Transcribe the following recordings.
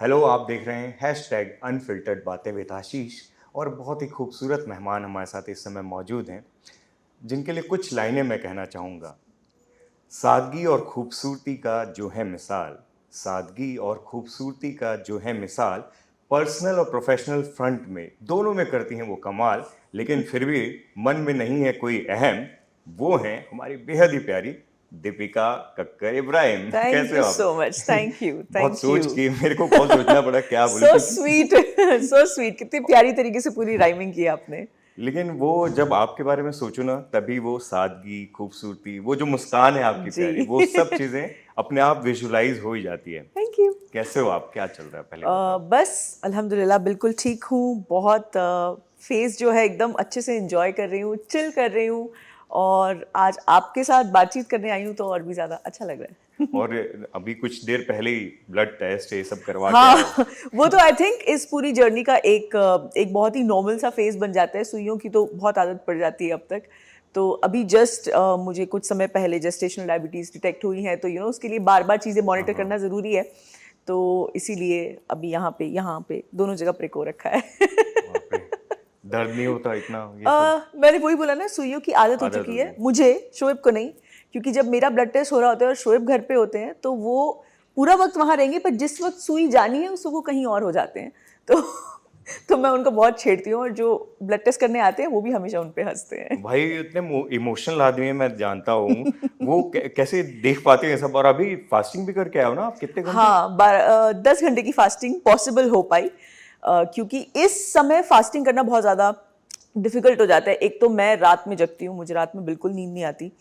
Hello, आप देख रहे हैं हैशटैग अनफिल्टर्ड बातें विद आशीष। और बहुत ही खूबसूरत मेहमान हमारे साथ इस समय मौजूद हैं, जिनके लिए कुछ लाइनें मैं कहना चाहूँगा। सादगी और खूबसूरती का जो है मिसाल, सादगी और खूबसूरती का जो है मिसाल, पर्सनल और प्रोफेशनल फ्रंट में दोनों में करती हैं वो कमाल। लेकिन फिर भी मन में नहीं है कोई अहम, वो हैं हमारी बेहद ही प्यारी दीपिका कक्कर इब्राहिम। Thank कैसे you हो so आप? much. Thank you. बहुत Thank सोच you. के मेरे को बहुत सोचना पड़ा क्या बोलूं, So क्योंकि sweet. So sweet. कितनी प्यारी तरीके से पूरी राइमिंग की आपने. लेकिन वो जब आपके बारे में सोचो ना, तभी वो सादगी, खूबसूरती, वो जो मुस्कान है आपकी प्यारी, जी. वो सब चीजें अपने आप विजुलाइज हो ही जाती है। Thank you. कैसे हो आप? क्या चल रहा है पहले बताओ। बस अल्हम्दुलिल्लाह बिल्कुल ठीक हूँ. बहुत फेस जो है एकदम अच्छे से एंजॉय कर रही हूँ, चिल कर रही हूँ. और आज आपके साथ बातचीत करने आई हूँ तो और भी ज़्यादा अच्छा लग रहा है. और अभी कुछ देर पहले ही ब्लड टेस्ट ये सब करवा के आए हो। हाँ, वो तो आई थिंक इस पूरी जर्नी का एक बहुत ही नॉर्मल सा फेज बन जाता है. सुइयों की तो बहुत आदत पड़ जाती है अब तक. तो अभी जस्ट मुझे कुछ समय पहले जेस्टेशनल डायबिटीज़ डिटेक्ट हुई है, तो उसके लिए बार बार चीज़ें मॉनिटर करना ज़रूरी है. तो इसीलिए अभी यहाँ पे दोनों जगह प्रिक हो रखा है. बाप रे, दर्द नहीं होता इतना ये सब? मैंने वही बोला ना, सुइयों की आदत हो आदत चुकी हो है गई। मुझे, शोएब को नहीं. क्योंकि जब मेरा ब्लड टेस्ट हो रहा होता है और शोएब घर पे होते हैं तो वो पूरा वक्त वहाँ रहेंगे, पर जिस वक्त सुई जानी है उस वक्त वो कहीं और हो जाते हैं. तो तो मैं उनको बहुत छेड़ती हूँ, और जो ब्लड टेस्ट करने आते हैं वो भी हमेशा उन पे हंसते हैं. भाई इतने इमोशनल आदमी है, मैं जानता हूँ। वो कैसे देख पाते हैं सब? और अभी फास्टिंग भी करके आए हो ना आप, कितने घंटे? हाँ, 10 घंटे की फास्टिंग पॉसिबल हो पाई. क्योंकि इस समय फास्टिंग करना बहुत ज़्यादा डिफ़िकल्ट हो जाता है. एक तो मैं रात में जगती हूँ, मुझे रात में बिल्कुल नींद नहीं आती.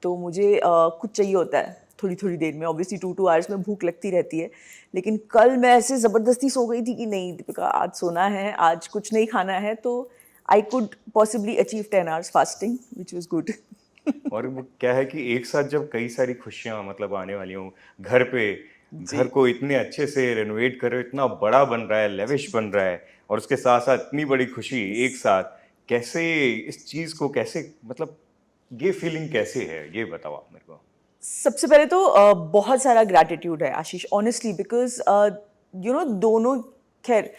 तो मुझे कुछ चाहिए होता है थोड़ी थोड़ी देर में. ऑब्वियसली 2 आवर्स में भूख लगती रहती है. लेकिन कल मैं ऐसे ज़बरदस्ती सो गई थी कि नहीं दीपिका, आज सोना है, आज कुछ नहीं खाना है. तो I could possibly achieve 10 hours fasting, which was good. और वो क्या है कि एक साथ जब कई सारी खुशियां मतलब आने वाली हों घर पे, जी. घर को इतने अच्छे से रेनोवेट कर रहे हो, इतना बड़ा बन रहा है, लेविश बन रहा है, और उसके साथ साथ इतनी बड़ी खुशी एक साथ, कैसे इस चीज को कैसे मतलब ये फीलिंग कैसे है, ये बताओ आप मेरे को। सबसे पहले तो बहुत सारा ग्रैटिट्यूड है आशीष, ऑनेस्टली. बिकॉज दोनों, खैर,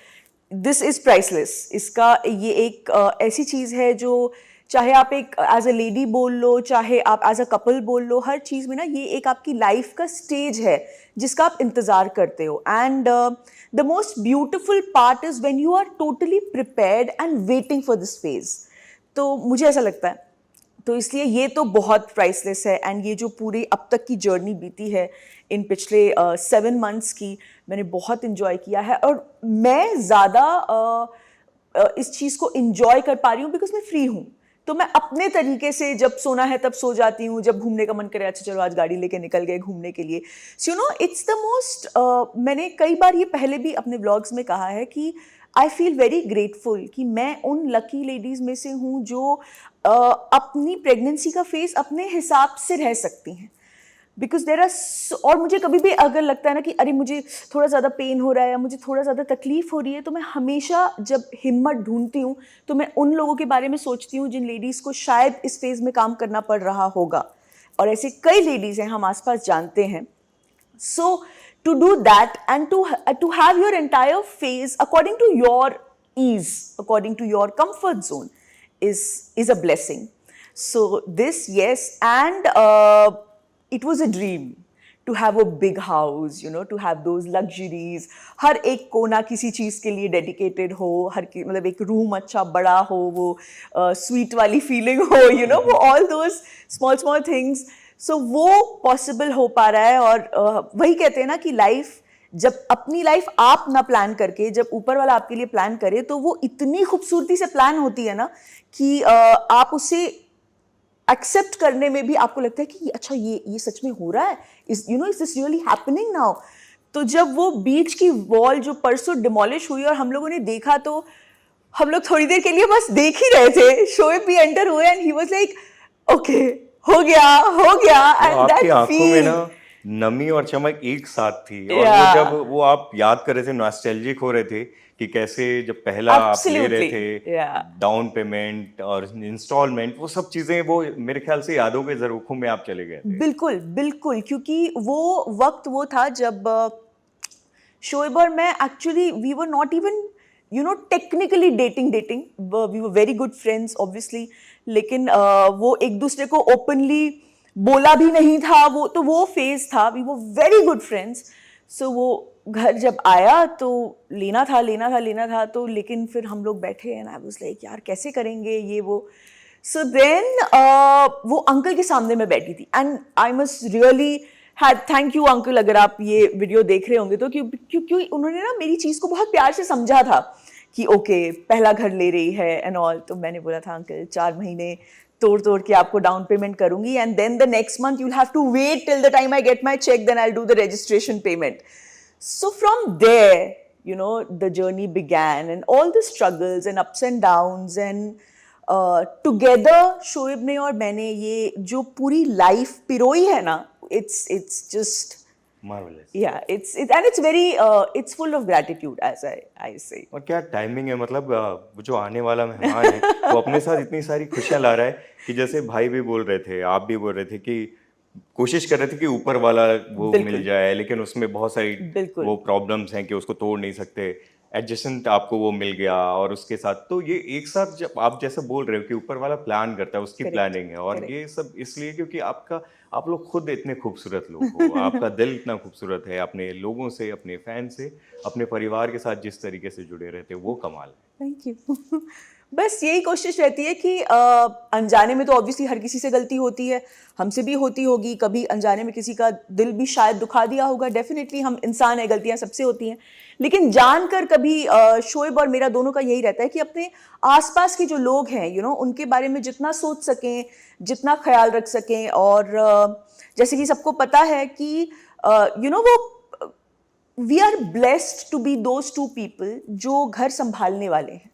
दिस इज़ प्राइसलेस. इसका ये एक ऐसी चीज़ है जो, चाहे आप एक एज अ लेडी बोल लो, चाहे आप एज अ कपल बोल लो, हर चीज़ में ना ये एक आपकी लाइफ का स्टेज है जिसका आप इंतज़ार करते हो. And the most beautiful part is when you are totally prepared and waiting for this phase. तो मुझे ऐसा लगता है. तो इसलिए ये तो बहुत प्राइसलेस है. एंड ये जो पूरी अब तक की जर्नी बीती है इन पिछले 7 मंथ्स की, मैंने बहुत इन्जॉय किया है. और मैं ज़्यादा इस चीज़ को इन्जॉय कर पा रही हूँ बिकॉज मैं फ्री हूँ. तो मैं अपने तरीके से जब सोना है तब सो जाती हूँ, जब घूमने का मन करे, अच्छा चलो आज गाड़ी लेके निकल गए घूमने के लिए. सो इट्स द मोस्ट, मैंने कई बार ये पहले भी अपने व्लॉग्स में कहा है कि आई फील वेरी ग्रेटफुल कि मैं उन लकी लेडीज़ में से हूँ जो अपनी प्रेगनेंसी का फेस अपने हिसाब से रह सकती हैं. बिकॉज देर आर, और मुझे कभी भी अगर लगता है ना कि अरे मुझे थोड़ा ज़्यादा पेन हो रहा है या मुझे थोड़ा ज़्यादा तकलीफ हो रही है, तो मैं हमेशा जब हिम्मत ढूंढती हूँ तो मैं उन लोगों के बारे में सोचती हूँ जिन लेडीज़ को शायद इस फेज़ में काम करना पड़ रहा होगा. और ऐसे कई लेडीज़ हैं हम आसपास जानते हैं. So to do that and to have your entire phase according to your ease, according to your comfort zone, is a blessing. So this, yes, and it was a dream to have a big house, to have those luxuries. हर एक कोना किसी चीज़ के लिए dedicated हो, मतलब एक room अच्छा बड़ा हो, वो स्वीट वाली फीलिंग हो, वो all those small small things. So वो पॉसिबल हो पा रहा है. और वही कहते हैं ना कि लाइफ, जब अपनी लाइफ आप ना प्लान करके, जब ऊपर वाला आपके लिए प्लान करे, तो वो इतनी खूबसूरती से प्लान होती है ना कि आप उसे एक्सेप्ट करने में भी आपको लगता है कि अच्छा ये सच में हो रहा है, is this really happening now. तो जब वो बीच की वॉल जो परसों डिमोलिश हुई और हम लोगों ने देखा, तो हम लोग थोड़ी देर के लिए बस देख ही रहे थे. शोएब भी एंटर हुए and he was like okay, हो गया. वो एंड आपकी दैट आंखों में ना फील, नमी और चमक एक साथ थी, और वो या, जब वो आप याद कर रहे थे, नॉस्टैल्जिक हो रहे थे कि कैसे जब पहला आप ले रहे एब्सोल्युटली, थे, या. डाउन पेमेंट और इंस्टॉलमेंट, वो सब चीजें वो मेरे ख्याल से यादों के जरूखों में आप चले गए थे। बिल्कुल बिल्कुल, क्योंकि वो वक्त वो था जब शोएब और मैं actually we were not even technically dating, we were very good friends obviously, लेकिन वो एक दूसरे को ओपनली बोला भी नहीं था, वो फेज था, we were very good friends. So वो घर जब आया तो लेना था तो, लेकिन फिर हम लोग बैठे एंड आई वाज लाइक यार कैसे करेंगे ये वो। सो देन वो अंकल के सामने मैं बैठी थी and I must really thank you uncle, अगर आप ये वीडियो देख रहे होंगे तो, क्योंकि उन्होंने ना मेरी चीज़ को बहुत प्यार से समझा था कि ओके पहला घर ले रही है एंड ऑल। तो मैंने बोला था अंकल 4 महीने तोड़ के आपको डाउन पेमेंट करूंगी and then the next month you will have to wait till the time I get my cheque, then I will do the registration payment. So from there, the journey began and all the struggles and ups and downs and together Shoaib ने और मैंने ये जो पूरी life पिरोई है ना, it's just marvelous. Yeah, it's very it's full of gratitude as I say. और क्या टाइमिंग है, मतलब वो जो आने वाला मेहमान है वो अपने साथ इतनी सारी खुशियां ला रहा है कि जैसे भाई भी बोल रहे थे, आप भी बोल रहे थे कि कोशिश कर रहे थे कि ऊपर वाला वो मिल जाए, लेकिन उसमें बहुत सारी वो प्रॉब्लम्स हैं कि उसको तोड़ नहीं सकते। एडजस्टेंट आपको वो मिल गया और उसके साथ तो ये एक साथ जब आप जैसे बोल रहे हो कि ऊपर वाला प्लान करता है, उसकी प्लानिंग है, और ये सब इसलिए क्योंकि आप लोग खुद इतने खूबसूरत लोग हो, आपका दिल इतना खूबसूरत है, अपने लोगों से, अपने फैन से, अपने परिवार के साथ जिस तरीके से जुड़े रहते वो कमाल है। Thank you. बस यही कोशिश रहती है कि अनजाने में तो ऑब्वियसली हर किसी से गलती होती है, हमसे भी होती होगी, कभी अनजाने में किसी का दिल भी शायद दुखा दिया होगा, डेफिनेटली हम इंसान हैं, गलतियां सबसे होती हैं, लेकिन जानकर कभी शोएब और मेरा दोनों का यही रहता है कि अपने आसपास के जो लोग हैं उनके बारे में जितना सोच सकें, जितना ख्याल रख सकें। और जैसे कि सबको पता है कि वो we are blessed to be those 2 people जो घर संभालने वाले हैं।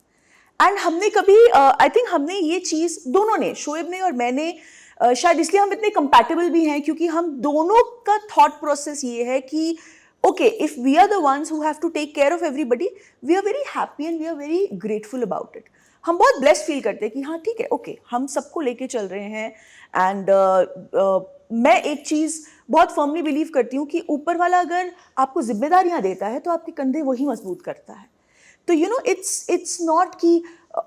एंड हमने कभी आई थिंक हमने ये चीज़ दोनों ने, शोएब ने और मैंने, शायद इसलिए हम इतने कंपैटिबल भी हैं क्योंकि हम दोनों का थॉट प्रोसेस ये है कि okay if we are the ones who have to take care of everybody, we are very happy and we are very grateful about it. हम बहुत ब्लेस्ड फील करते हैं कि हाँ ठीक है, ओके हम सबको लेके चल रहे हैं। एंड मैं एक चीज़ बहुत फर्मली बिलीव करती हूँ कि ऊपर वाला अगर आपको जिम्मेदारियाँ देता है तो आपके कंधे वही मजबूत करता है। तो इट्स नॉट कि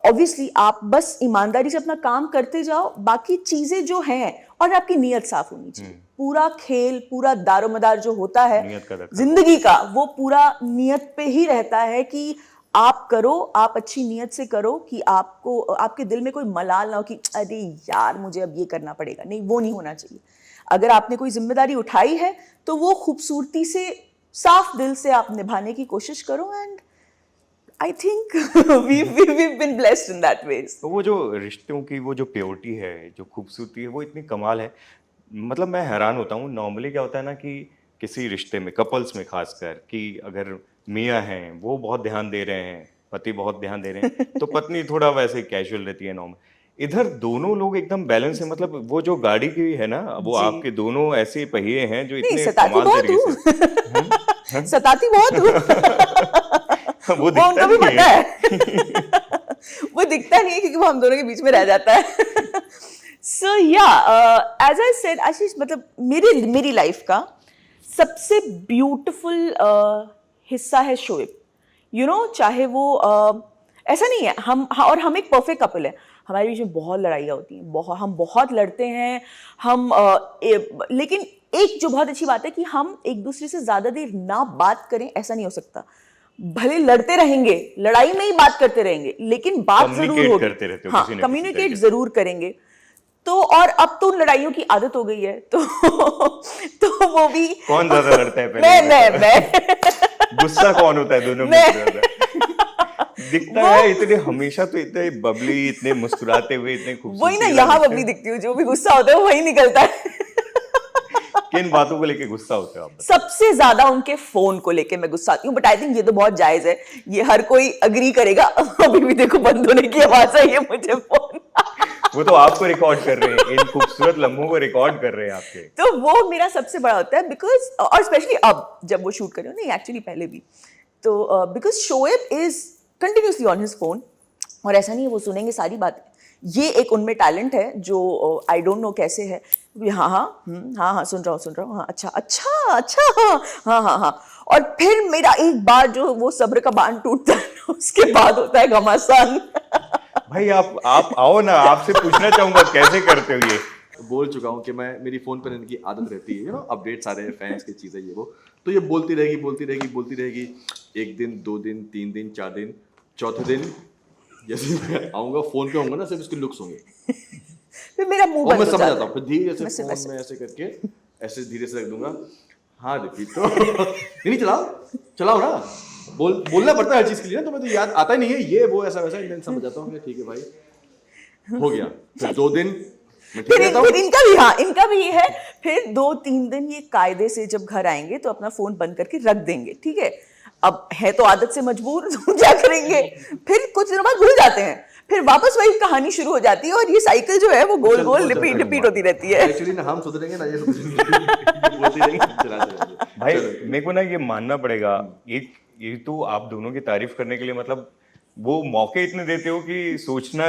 ऑब्वियसली आप बस ईमानदारी से अपना काम करते जाओ, बाकी चीज़ें जो हैं, और आपकी नीयत साफ होनी चाहिए। पूरा खेल, पूरा दारोमदार जो होता है जिंदगी का, वो पूरा नीयत पे ही रहता है कि आप करो, आप अच्छी नीयत से करो कि आपको आपके दिल में कोई मलाल ना हो कि अरे यार मुझे अब ये करना पड़ेगा, नहीं, वो नहीं होना चाहिए। अगर आपने कोई जिम्मेदारी उठाई है तो वो खूबसूरती से, साफ दिल से आप निभाने की कोशिश करो। And I think we've been blessed in that ways. तो वो जो रिश्तों की वो जो प्योरिटी है, जो खूबसूरती है, वो इतनी कमाल है। मतलब मैं हैरान होता हूँ, नॉर्मली क्या होता है ना कि किसी रिश्ते में, कपल्स में खासकर, कि अगर मियाँ हैं वो बहुत ध्यान दे रहे हैं, पति बहुत ध्यान दे रहे हैं, तो पत्नी थोड़ा वैसे कैजुअल रहती है नॉर्मल। इधर दोनों लोग एकदम बैलेंस है। मतलब वो जो गाड़ी की है ना, वो आपके दोनों ऐसे पहिए हैं जो इतने कमाल तरीके से सताती बहुत हूँ। वो उनको भी पता है। वो दिखता नहीं है क्योंकि वो हम दोनों के बीच में रह जाता है। सो या एज आई सेड आशीष, मतलब मेरी लाइफ का सबसे ब्यूटीफुल हिस्सा है शोएब। चाहे वो ऐसा नहीं है हम एक परफेक्ट कपल है, हमारे बीच में बहुत लड़ाइयाँ होती हैं, हम बहुत लड़ते हैं, लेकिन एक जो बहुत अच्छी बात है कि हम एक दूसरे से ज्यादा देर ना बात करें, ऐसा नहीं हो सकता। भले लड़ते रहेंगे, लड़ाई में ही बात करते रहेंगे, लेकिन बात जरूर होगी। हाँ, कम्युनिकेट जरूर करेंगे। तो और अब तो उन लड़ाइयों की आदत हो गई है, तो वो भी कौन ज्यादा लड़ता है पहले? मैं गुस्सा कौन होता है दोनों में? दिखता है इतने, हमेशा तो इतने बबली, इतने मुस्कुराते हुए, इतने खूबसूरत। वही ना, यहाँ बबली दिखती हूँ, जो भी गुस्सा होता है वही निकलता है। किन बातों को लेके गुस्सा होते हो आप? सबसे ज्यादा उनके फोन को लेके मैं गुस्सा आती हूँ, बट आई थिंक ये तो बहुत जायज है, ये हर कोई अग्री करेगा। अभी भी देखो बंद होने की आवाज आई है मुझे फोन। वो तो आपको रिकॉर्ड कर रहे हैं, इन खूबसूरत लम्हों को रिकॉर्ड कर रहे हैं आपके। तो वो मेरा सबसे बड़ा होता है, बिकॉज, और स्पेशली अब जब वो शूट कर रहे हो, नहीं एक्चुअली पहले भी, तो because Shoaib is continuously on his phone, और ऐसा नहीं है वो सुनेंगे सारी बातें, ये एक उनमें टैलेंट है जो आई डोंट नो कैसे है। हाँ हाँ हाँ हाँ, सुन रहा हूँ हाँ, अच्छा, हाँ हाँ हाँ, और फिर मेरा एक बार जो वो सब्र का बांध टूटता है उसके बाद होता है घमासान। भाई आप आओ ना, आपसे पूछना चाहूंगा कैसे करते हो ये। बोल चुका हूँ कि मैं मेरी फोन पर इनकी आदत रहती है, अपडेट्स आ रहे हैं, फैंस की चीज़ें ये वो, तो ये बोलती रहेगी। एक दिन, 2 दिन, 3 दिन, 4 दिन, चौथे दिन जैसे मैं आऊँगा, फोन पे होऊंगा ना, सिर्फ उसके लुक्स होंगे फिर मेरा मुंह और बंद मैं हो समझ जाता जाता हूँ, फिर धीरे से मैं सिर्फ फोन में ऐसे करके ऐसे धीरे से रख दूंगा। हाँ रिपीट तो नहीं, चलाओ ना, बोलना पड़ता है हर चीज़ के लिए ना, तुम्हें तो याद आता ही नहीं है ये वो ऐसा वैसा, मैं समझ जाता हूँ ठीक है भाई हो गया। फिर 2 दिन मैं ठीक रहता हूँ। फिर इनका भी, हाँ इनका भी ये है, फिर 2-3 दिन ये कायदे से जब घर आएंगे तो अपना फोन बंद करके रख देंगे, ठीक है। अब है तो आदत से मजबूर, तो क्या करेंगे, फिर कुछ दिनों बाद भूल जाते हैं, फिर वापस वही कहानी शुरू हो जाती है और ये साइकिल जो है वो गोल गोल रिपीट होती रहती है। एक्चुअली ना हम सुधरेंगे ना ये सुधरेंगे, बोलते रहेंगे, चलाते रहेंगे। भाई मेरे को ना ये मानना पड़ेगा, ये तो आप दोनों की तारीफ करने के लिए मतलब वो मौके इतने देते हो कि सोचना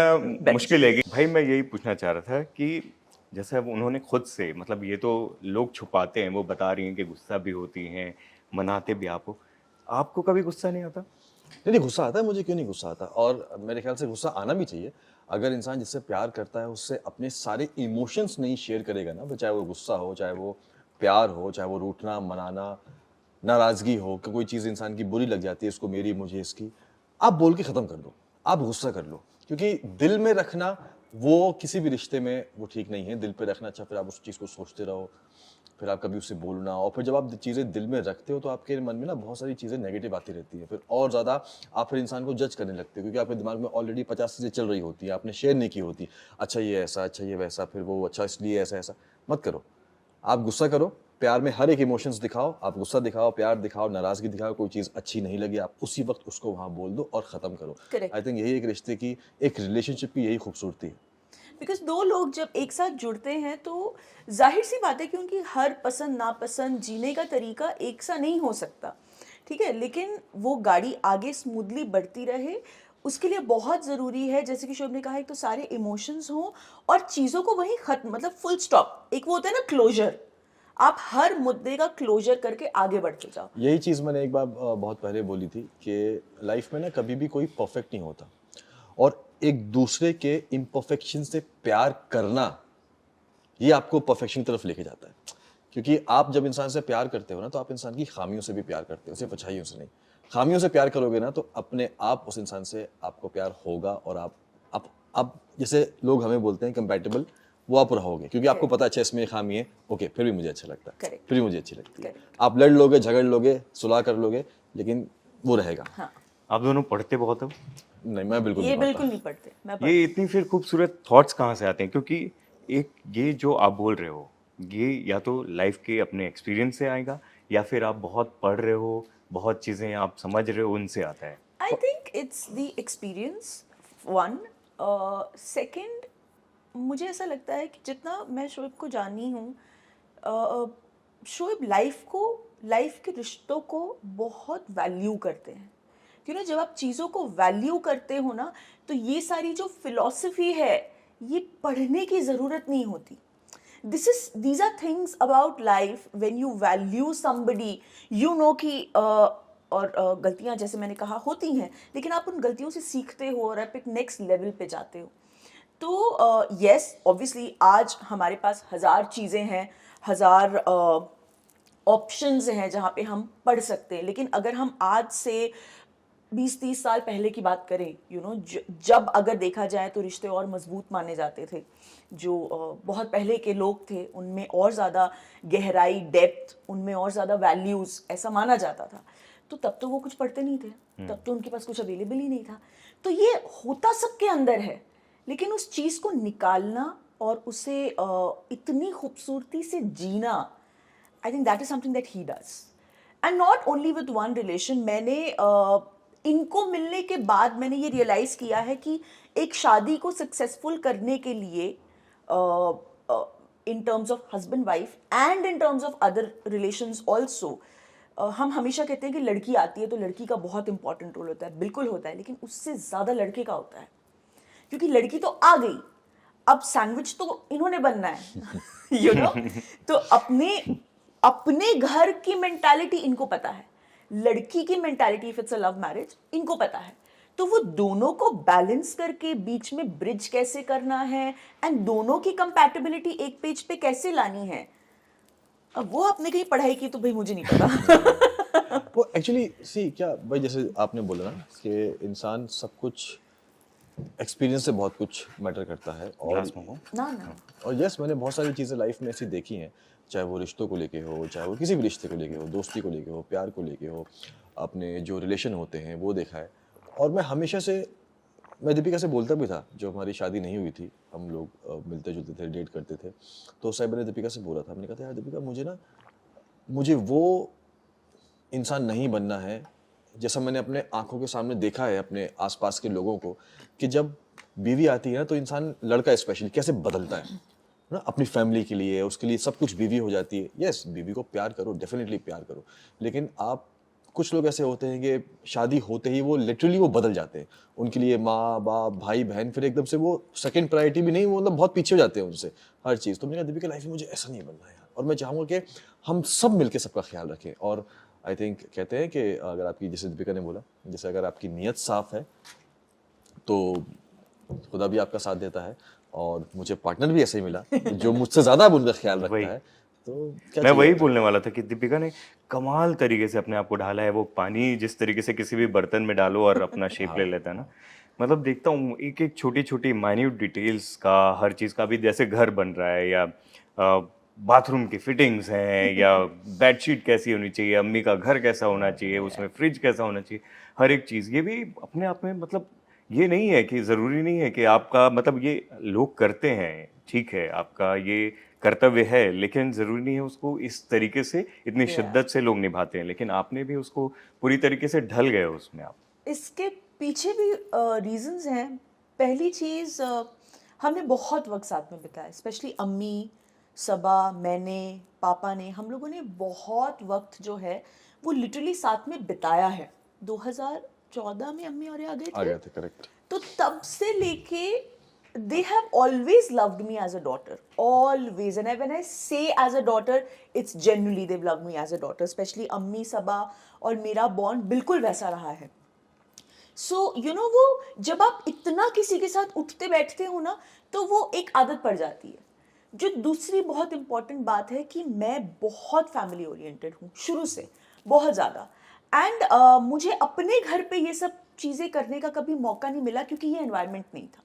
मुश्किल है। कि भाई मैं यही पूछना चाह रहा था कि जैसे अब उन्होंने खुद से, मतलब ये तो लोग छुपाते हैं, वो बता रही हैं कि गुस्सा भी होती हैं, मनाते भी आपको कभी गुस्सा नहीं आता? नहीं गुस्सा आता है मुझे, क्यों नहीं गुस्सा आता, और मेरे ख्याल से गुस्सा आना भी चाहिए। अगर इंसान जिससे प्यार करता है उससे अपने सारे इमोशंस नहीं शेयर करेगा ना, चाहे वो गुस्सा हो, चाहे वो प्यार हो, चाहे वो रूठना मनाना, नाराज़गी हो कि कोई चीज़ इंसान की बुरी लग जाती है, इसको मेरी मुझे इसकी, आप बोल के ख़त्म कर दो, आप गुस्सा कर लो, क्योंकि दिल में रखना वो किसी भी रिश्ते में वो ठीक नहीं है। दिल पे रखना, अच्छा फिर आप उस चीज़ को सोचते रहो, फिर आप कभी उससे बोलना, और फिर जब आप चीज़ें दिल में रखते हो तो आपके मन में ना बहुत सारी चीज़ें नेगेटिव आती रहती है, फिर और ज़्यादा आप फिर इंसान को जज करने लगते हो, क्योंकि आपके दिमाग में ऑलरेडी 50 चीज़ें चल रही होती है, आपने शेयर नहीं की होती, अच्छा ये ऐसा, अच्छा ये वैसा, फिर वो अच्छा इसलिए ऐसा ऐसा। मत करो, आप गुस्सा करो, प्यार में हर एक इमोशंस दिखाओ, आप गुस्सा दिखाओ, प्यार दिखाओ, नाराज़गी दिखाओ, कोई चीज़ अच्छी नहीं लगी आप उसी वक्त उसको वहाँ बोल दो और ख़त्म करो। आई थिंक यही एक रिश्ते की, एक रिलेशनशिप की यही खूबसूरती है। बिकॉज दो लोग जब एक साथ जुड़ते हैं तो जाहिर सी बात है कि उनकी हर पसंद नापसंद, जीने का तरीका एक सा नहीं हो सकता, ठीक है, लेकिन वो गाड़ी आगे स्मूथली बढ़ती रहे उसके लिए बहुत ज़रूरी है, जैसे कि शोभ ने कहा, एक तो सारे इमोशंस हों और चीज़ों को वहीं ख़त्म, मतलब फुल स्टॉप, एक वो होता है ना क्लोजर, आप हर मुद्दे का क्लोजर करके आगे बढ़ते जाओ। यही चीज़ मैंने एक बार बहुत पहले बोली थी कि लाइफ में ना कभी भी कोई परफेक्ट नहीं होता, और एक दूसरे के इम्परफेक्शन से प्यार करना ये आपको परफेक्शन की तरफ लेके जाता है, क्योंकि आप जब इंसान से प्यार करते हो ना तो आप इंसान की खामियों से भी प्यार करते हो, सिर्फ अच्छाइयों से नहीं। खामियों से प्यार करोगे ना तो अपने आप उस इंसान से आपको प्यार होगा, और आप जैसे लोग हमें बोलते हैं कंपैटिबल, वो आप रहोगे, क्योंकि आपको पता है अच्छा इसमें खामी है, ओके फिर भी मुझे अच्छा लगता है, फिर भी मुझे अच्छी लगती है। आप लड़ लोगे, झगड़ लोगे, सुलह कर लोगे, लेकिन वो रहेगा। हाँ। आप दोनों पढ़ते बहुत हो? नहीं, मैं बिल्कुल ये नहीं बिल्कुल नहीं पढ़ते, मैं ये इतनी फिर खूबसूरत थॉट्स कहाँ से आते हैं? क्योंकि एक ये जो आप बोल रहे हो, ये या तो लाइफ के अपने एक्सपीरियंस से आएगा, या फिर आप बहुत पढ़ रहे हो, बहुत चीज़ें आप समझ रहे हो, उनसे आता है। I think it's the experience one. Second, मुझे ऐसा लगता है कि जितना मैं शोएब को जानी हूँ, शोएब लाइफ के रिश्तों को बहुत वैल्यू करते हैं, क्योंकि जब आप चीज़ों को वैल्यू करते हो ना तो ये सारी जो फिलॉसफी है ये पढ़ने की ज़रूरत नहीं होती। these are things about life when you value somebody, you know कि और गलतियां जैसे मैंने कहा होती हैं, लेकिन आप उन गलतियों से सीखते हो और आप एक नेक्स्ट लेवल पे जाते हो। तो यस ऑब्वियसली आज हमारे पास 1000 चीज़ें हैं, 1000 ऑप्शंस हैं जहाँ पे हम पढ़ सकते हैं, लेकिन अगर हम आज से 20-30 साल पहले की बात करें, जब अगर देखा जाए तो रिश्ते और मजबूत माने जाते थे, जो बहुत पहले के लोग थे उनमें और ज़्यादा गहराई, डेप्थ, उनमें और ज़्यादा वैल्यूज़ ऐसा माना जाता था, तो तब तो वो कुछ पढ़ते नहीं थे, तब तो उनके पास कुछ अवेलेबल ही नहीं था। तो ये होता सबके अंदर है, लेकिन उस चीज़ को निकालना और उसे इतनी खूबसूरती से जीना, I think that is something that he does, and not only with one relation. मैंने इनको मिलने के बाद मैंने ये रियलाइज़ किया है कि एक शादी को सक्सेसफुल करने के लिए in terms of husband wife and in terms of other relations also, हम हमेशा कहते हैं कि लड़की आती है तो लड़की का बहुत इंपॉर्टेंट रोल होता है, बिल्कुल होता है, लेकिन उससे ज़्यादा लड़के का होता है, क्योंकि लड़की तो आ गई, अब सैंडविच तो इन्होंने बनना है तो अपने घर की मेंटालिटी इनको पता है, लड़की की mentality if it's a love marriage इनको पता है। तो वो दोनों को बैलेंस करके बीच में ब्रिज कैसे करना है एंड दोनों की कंपैटिबिलिटी एक पेज पे कैसे लानी है, अब वो आपने कहीं पढ़ाई की तो भाई मुझे नहीं पता। वो एक्चुअली सी क्या भाई, जैसे आपने बोला ना कि इंसान सब कुछ एक्सपीरियंस से बहुत कुछ मैटर करता है। और ना और यस, मैंने बहुत सारी चीज़ें लाइफ में ऐसी देखी हैं, चाहे वो रिश्तों को लेके हो, चाहे वो किसी भी रिश्ते को लेके हो, दोस्ती को लेके हो, प्यार को लेके हो, अपने जो रिलेशन होते हैं वो देखा है। और मैं हमेशा से, मैं दीपिका से बोलता भी था, जो हमारी शादी नहीं हुई थी, हम लोग मिलते जुलते थे, डेट करते थे, तो उस टाइम मैंने दीपिका से बोला था, मैंने कहा था यार दीपिका, मुझे वो इंसान नहीं बनना है जैसा मैंने अपने आंखों के सामने देखा है अपने आसपास के लोगों को, कि जब बीवी आती है ना तो इंसान, लड़का स्पेशली, कैसे बदलता है ना अपनी फैमिली के लिए, उसके लिए सब कुछ बीवी हो जाती है। यस, बीवी को प्यार करो, डेफिनेटली प्यार करो, लेकिन आप, कुछ लोग ऐसे होते हैं कि शादी होते ही वो लिटरली वो बदल जाते हैं, उनके लिए माँ बाप भाई बहन फिर एकदम से वो सेकंड प्रायोरिटी भी नहीं, वो मतलब बहुत पीछे हो जाते हैं उनसे हर चीज़। तो मैंने कहा दीपिका लाइफ में मुझे ऐसा नहीं बनना है यार, और मैं चाहूँगा कि हम सब मिलकर सबका ख्याल रखें। और आई थिंक कहते हैं कि अगर आपकी, जैसे दीपिका ने बोला, जैसे अगर आपकी नीयत साफ है तो खुदा भी आपका साथ देता है, और मुझे पार्टनर भी ऐसे ही मिला जो मुझसे ज़्यादा अब उनका ख्याल रखता है। तो क्या मैं वही चाहिए? बोलने वाला था कि दीपिका ने कमाल तरीके से अपने आप को ढाला है। वो पानी जिस तरीके से किसी भी बर्तन में डालो और अपना शेप ले लेता है ना, मतलब देखता हूँ एक एक छोटी छोटी माइन्यूट डिटेल्स का, हर चीज़ का भी, जैसे घर बन रहा है या बाथरूम की फिटिंग्स हैं या बेडशीट कैसी होनी चाहिए, अम्मी का घर कैसा होना चाहिए, उसमें फ्रिज कैसा होना चाहिए, हर एक चीज़। ये भी अपने आप में, मतलब ये नहीं है कि ज़रूरी नहीं है कि आपका, मतलब ये लोग करते हैं, ठीक है, आपका ये कर्तव्य है, लेकिन ज़रूरी नहीं है उसको इस तरीके से, इतनी शिद्दत से लोग निभाते हैं, लेकिन आपने भी उसको पूरी तरीके से ढल गए हो उसमें आप। इसके पीछे भी रीजंस हैं। पहली चीज़, हमने बहुत वक्त साथ में बिताया, स्पेशली अम्मी, सबा, मैंने, पापा ने, हम लोगों ने बहुत वक्त जो है वो लिटरली साथ में बिताया है। 2014 में अम्मी और ये आ आ गए गया थे, था, करेक्ट। तो तब से लेके they have always loved me as a daughter, always. And when I say as a daughter, it's genuinely they've loved me as a daughter. Especially अम्मी, सबा और मेरा बॉन्ड बिल्कुल वैसा रहा है। सो यू नो, वो जब आप इतना किसी के साथ उठते बैठते हो ना, तो वो एक आदत पड़ जाती है। जो दूसरी बहुत इंपॉर्टेंट बात है कि मैं बहुत फैमिली ओरिएंटेड हूँ शुरू से, बहुत ज़्यादा। एंड मुझे अपने घर पे ये सब चीज़ें करने का कभी मौका नहीं मिला क्योंकि ये एनवायरनमेंट नहीं था।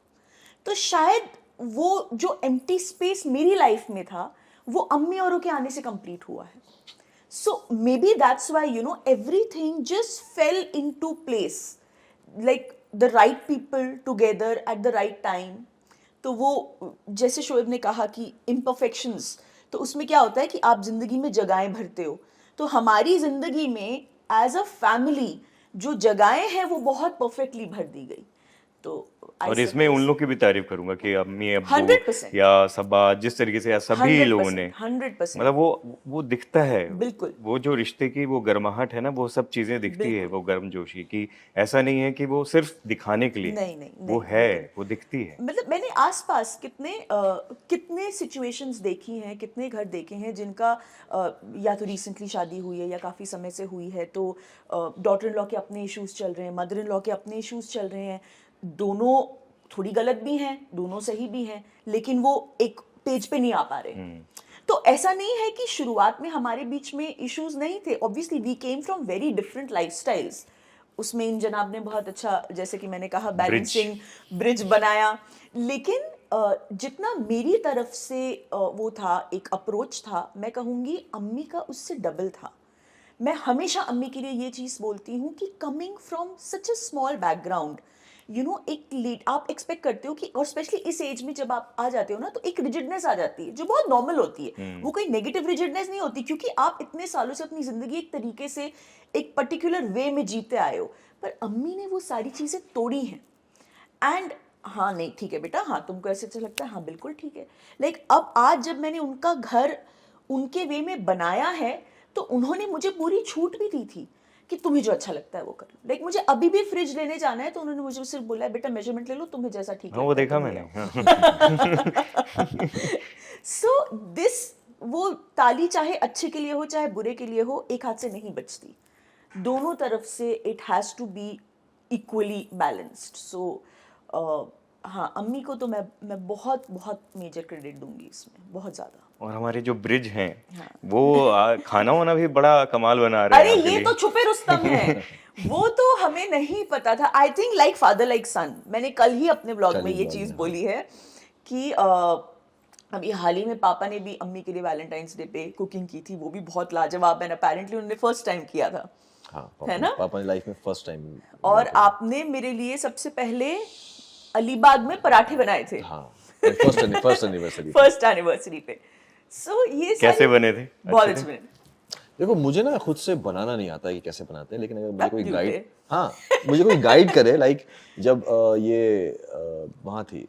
तो शायद वो जो एम्प्टी स्पेस मेरी लाइफ में था वो अम्मी औरों के आने से कंप्लीट हुआ है। So maybe that's why you know everything just fell into place, like the right people together at the right time. तो वो जैसे शोएब ने कहा कि इम्परफेक्शंस, तो उसमें क्या होता है कि आप जिंदगी में जगहें भरते हो। तो हमारी जिंदगी में एज अ फैमिली जो जगहें हैं वो बहुत परफेक्टली भर दी गई। तो और इसमें उन लोग की भी तारीफ करूंगा कि अम्मी, अब्बू 100% या सबा, जिस तरीके से या सभी लोगों ने, 100% मतलब वो दिखता है, बिल्कुल। वो जो रिश्ते की वो गर्माहट है ना, वो सब चीजें दिखती है, वो गर्मजोशी की। ऐसा नहीं है कि वो सिर्फ दिखाने के लिए, नहीं, वो है, वो दिखती है। मतलब मैंने आसपास कितने सिचुएशंस देखी हैं, कितने घर देखे हैं जिनका या तो रिसेंटली शादी हुई है या काफ़ी समय से हुई है, तो डॉटर इन लॉ के अपने इश्यूज चल रहे हैं, मदर इन लॉ के अपने इश्यूज चल रहे हैं। दोनों थोड़ी गलत भी हैं, दोनों सही भी हैं, लेकिन वो एक पेज पे नहीं आ पा रहे। तो ऐसा नहीं है कि शुरुआत में हमारे बीच में इश्यूज नहीं थे। Obviously we came from very different lifestyles. उसमें इन जनाब ने बहुत अच्छा, जैसे कि मैंने कहा, बैलेंसिंग ब्रिज बनाया। लेकिन जितना मेरी तरफ से वो था, एक अप्रोच था, मैं कहूँगी अम्मी का उससे डबल था। मैं हमेशा अम्मी के लिए ये चीज़ बोलती हूँ कि coming from such a small background, you know, एक लेट आप एक्सपेक्ट करते हो कि, और स्पेशली इस एज में जब आप आ जाते हो ना, तो एक रिजिडनेस आ जाती है जो बहुत नॉर्मल होती है। वो कोई नेगेटिव रिजिडनेस नहीं होती, क्योंकि आप इतने सालों से अपनी जिंदगी एक तरीके से एक पर्टिकुलर वे में जीते आए हो। पर अम्मी ने वो सारी चीज़ें तोड़ी हैं। एंड हाँ, नहीं ठीक है बेटा, हाँ तुमको ऐसे अच्छा लगता है, हाँ बिल्कुल ठीक है। लाइक अब आज जब मैंने उनका घर उनके वे में बनाया है, तो उन्होंने मुझे पूरी छूट भी दी थी कि तुम्हें जो अच्छा लगता है वो कर। लाइक मुझे अभी भी फ्रिज लेने जाना है, तो उन्होंने मुझे सिर्फ बोला है, बेटा मेजरमेंट ले लो, तुम्हें जैसा ठीक हाँ, वो लगता है देखा तुम ले मैंने। आओ। सो दिस, वो ताली चाहे अच्छे के लिए हो चाहे बुरे के लिए हो, एक हाथ से नहीं बजती। दोनों तरफ से it has to be equally balanced. So हाँ, अम्मी को तो मैं बहुत बहुत मेजर क्रेडिट दूंगी इसमें, बहुत ज़्यादा. और हमारे जो ब्रिज हैं वो खाना वाना भी बड़ा कमाल बना रहे अरे हैं आपके ये लिए। तो छुपे रुस्तम है. वो तो हमें नहीं पता था. I think like father like son. मैंने कल ही अपने ब्लॉग कल में ही ये blog चीज में, बोली है कि अभी हाल ही में पापा ने भी अम्मी के लिए वैलेंटाइंस डे पे कुकिंग की थी. वो भी बहुत लाजवाब है. अपेरेंटली उन्होंने फर्स्ट टाइम किया था. हाँ, है ना? पापा ने लाइफ में फर्स्ट टाइम. और आपने मेरे लिए सबसे पहले अलीबाग में पराठे बनाए थे हाँ, फर्स्ट एनिवर्सरी. फर्स्ट एनिवर्सरी पे. सो ये कैसे सारी- बने थे? बहुत अच्छे अच्छे बने. देखो मुझे ना खुद से बनाना नहीं आता कि कैसे बनाते हैं, लेकिन अगर मुझे कोई क्यों गाइड, थे? हाँ मुझे कोई गाइड करे, लाइक जब वहाँ थी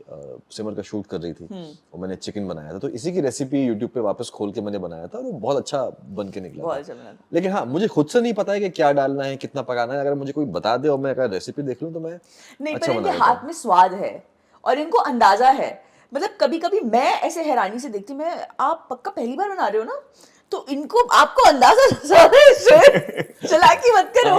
सिमर का शूट कर रही थी और मैंने चिकन बनाया था, तो इसी की रेसिपी यूट्यूब पे वापस खोल के मैंने बनाया था और वो बहुत अच्छा बन के निकला बहुत था. अच्छा बना था. लेकिन हाँ, मुझे खुद से नहीं पता है कि क्या डालना है, कितना पकाना है. अगर मुझे कोई बता दे और मैं अगर रेसिपी देख लूँ तो मैं नहीं, अच्छा पर इनके बना लेता हाथ हूँ. में स्वाद है और इनको अंदाजा है. मतलब कभी कभी मैं ऐसे हैरानी से देखती, मैं आप पक्का पहली बार बना रहे हो ना, तो इनको आपको अंदाजा ज्यादा है शेफ, चालाकी मत करो.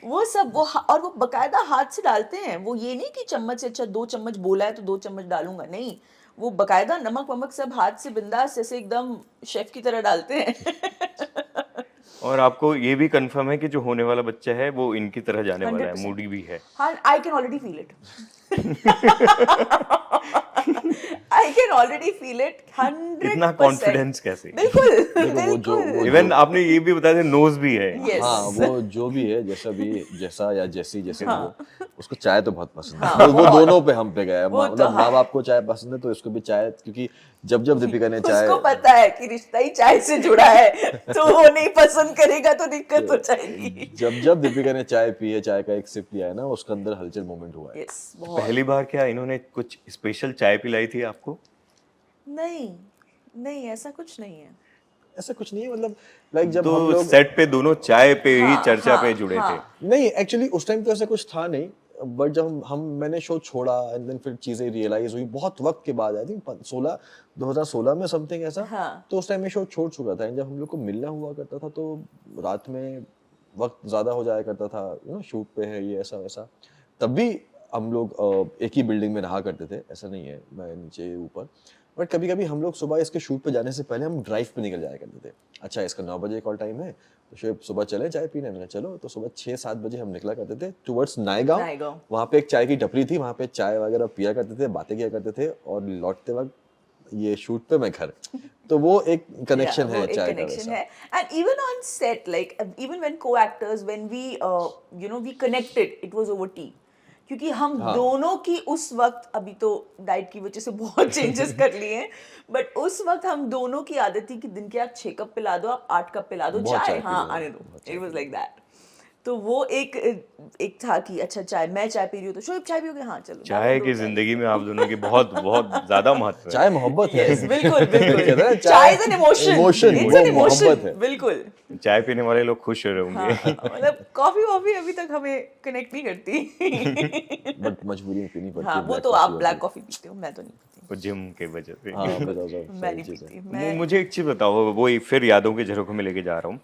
वो सब और वो बकायदा हाथ से डालते हैं. वो ये नहीं कि चम्मच से, अच्छा 2 चम्मच बोला है तो 2 चम्मच डालूंगा, नहीं. वो बकायदा नमक वमक सब हाथ से बिंदास जैसे एकदम शेफ की तरह डालते हैं. और आपको ये भी कंफर्म है कि जो होने वाला बच्चा है वो इनकी तरह जाने वाला है, 100%. मूडी भी है. हाँ, I can already feel it. I can already feel it 100%. इतना कॉन्फिडेंस कैसे? बिल्कुल देखो बिल्कुल. इवन आपने ये भी बताया नोज भी है. Yes. हाँ, वो जो भी है, जैसा या जैसी जैसे हाँ. वो, उसको चाय तो बहुत पसंद है. हाँ, वो दोनों पे हम पे गया है. वो तो मतलब हाँ. माँ बाप को चाय पसंद है तो इसको भी चाय, क्योंकि जब दीपिका ने चाय, उसको पता है कि रिश्ता ही चाय से जुड़ा है, तो वो नहीं पसंद करेगा तो दिक्कत हो जाएगी. जब दीपिका ने चाय पी है, चाय का एक सिप लिया है ना, उसके अंदर हलचल मोमेंट हुआ है. यस, बहुत. पहली बार क्या इन्होंने कुछ स्पेशल चाय पिलाई थी आपको? नहीं नहीं, ऐसा कुछ नहीं है. ऐसा कुछ नहीं है, मतलब लाइक जब हम तो लोग, सेट पे दोनों चाय पे ही हाँ, चर्चा हाँ, पे जुड़े हाँ. थे. नहीं एक्चुअली उस टाइम तो ऐसा कुछ था नहीं, बट जब मैंने शो छोड़ा एंड देन फिर चीजें रियलाइज हुई बहुत वक्त के बाद. आई थिंक 2016 में समथिंग ऐसा. हाँ. तो उस टाइम में शो छोड़ चुका था. जब हम लोग को मिलना हुआ करता था तो रात में वक्त ज्यादा हो जाया करता था, शूट पे है ये ऐसा वैसा. तब भी हम लोग एक ही बिल्डिंग में रहा करते थे, ऐसा नहीं है मैं नीचे ऊपर. बट कभी कभी हम लोग सुबह इसके शूट पे जाने से पहले हम ड्राइव पे निकल जाया करते थे. अच्छा इसका 9 बजे कॉल टाइम है तो शायद सुबह चले चाय पीने. मैंने चलो, तो सुबह 6-7 बजे हम निकला करते थे टुवर्ड्स नायगांव. नायगांव. वहाँ पे एक चाय की टपरी थी, वहाँ पे चाय वगैरह पिया करते थे, बातें किया करते थे, और लौटते वक्त ये शूट पे मैं घर. तो वो एक कनेक्शन Yeah, है वो एक चाय का connection वैसा. है. And even on set, like even when co-actors, when we we connected, it was over tea. क्योंकि हम हाँ. दोनों की उस वक्त, अभी तो डाइट की वजह से बहुत चेंजेस कर लिए हैं, बट उस वक्त हम दोनों की आदत थी कि दिन के आप 6 कप पिला दो, आप 8 कप पिला दो बहुत चाय. चाय हाँ, पी लो, आने दो. बहुत चाय it was P like that. तो वो एक था कि अच्छा चाय, मैं चाय पी रही हूँ तो शोएब चाय पियोगे, हाँ चलो. चाय की जिंदगी में आप दोनों की बहुत बहुत ज्यादा महत्व है. चाय मोहब्बत है. Yes, बिल्कुल बिल्कुल. कहते हैं ना, चाय is an emotion. Emotion, it's वो एन इमोशन. मोहब्बत है. बिल्कुल. चाय पीने वाले लोग खुश होंगे. हाँ, मतलब कॉफी वॉफी अभी तक हमें कनेक्ट नहीं करती. बट मजबूरी में पीनी पड़ती है. हाँ, वो black तो coffee आप और ब्लैक कॉफी पीते हो, मैं तो नहीं पीती. वो जिम के वजह से. हाँ, because of मैं सारी नहीं चीजें. पीती. मैं मुझे एक चीज बताओ, वो फिर यादों के झरोखे में लेके जा रहा हूँ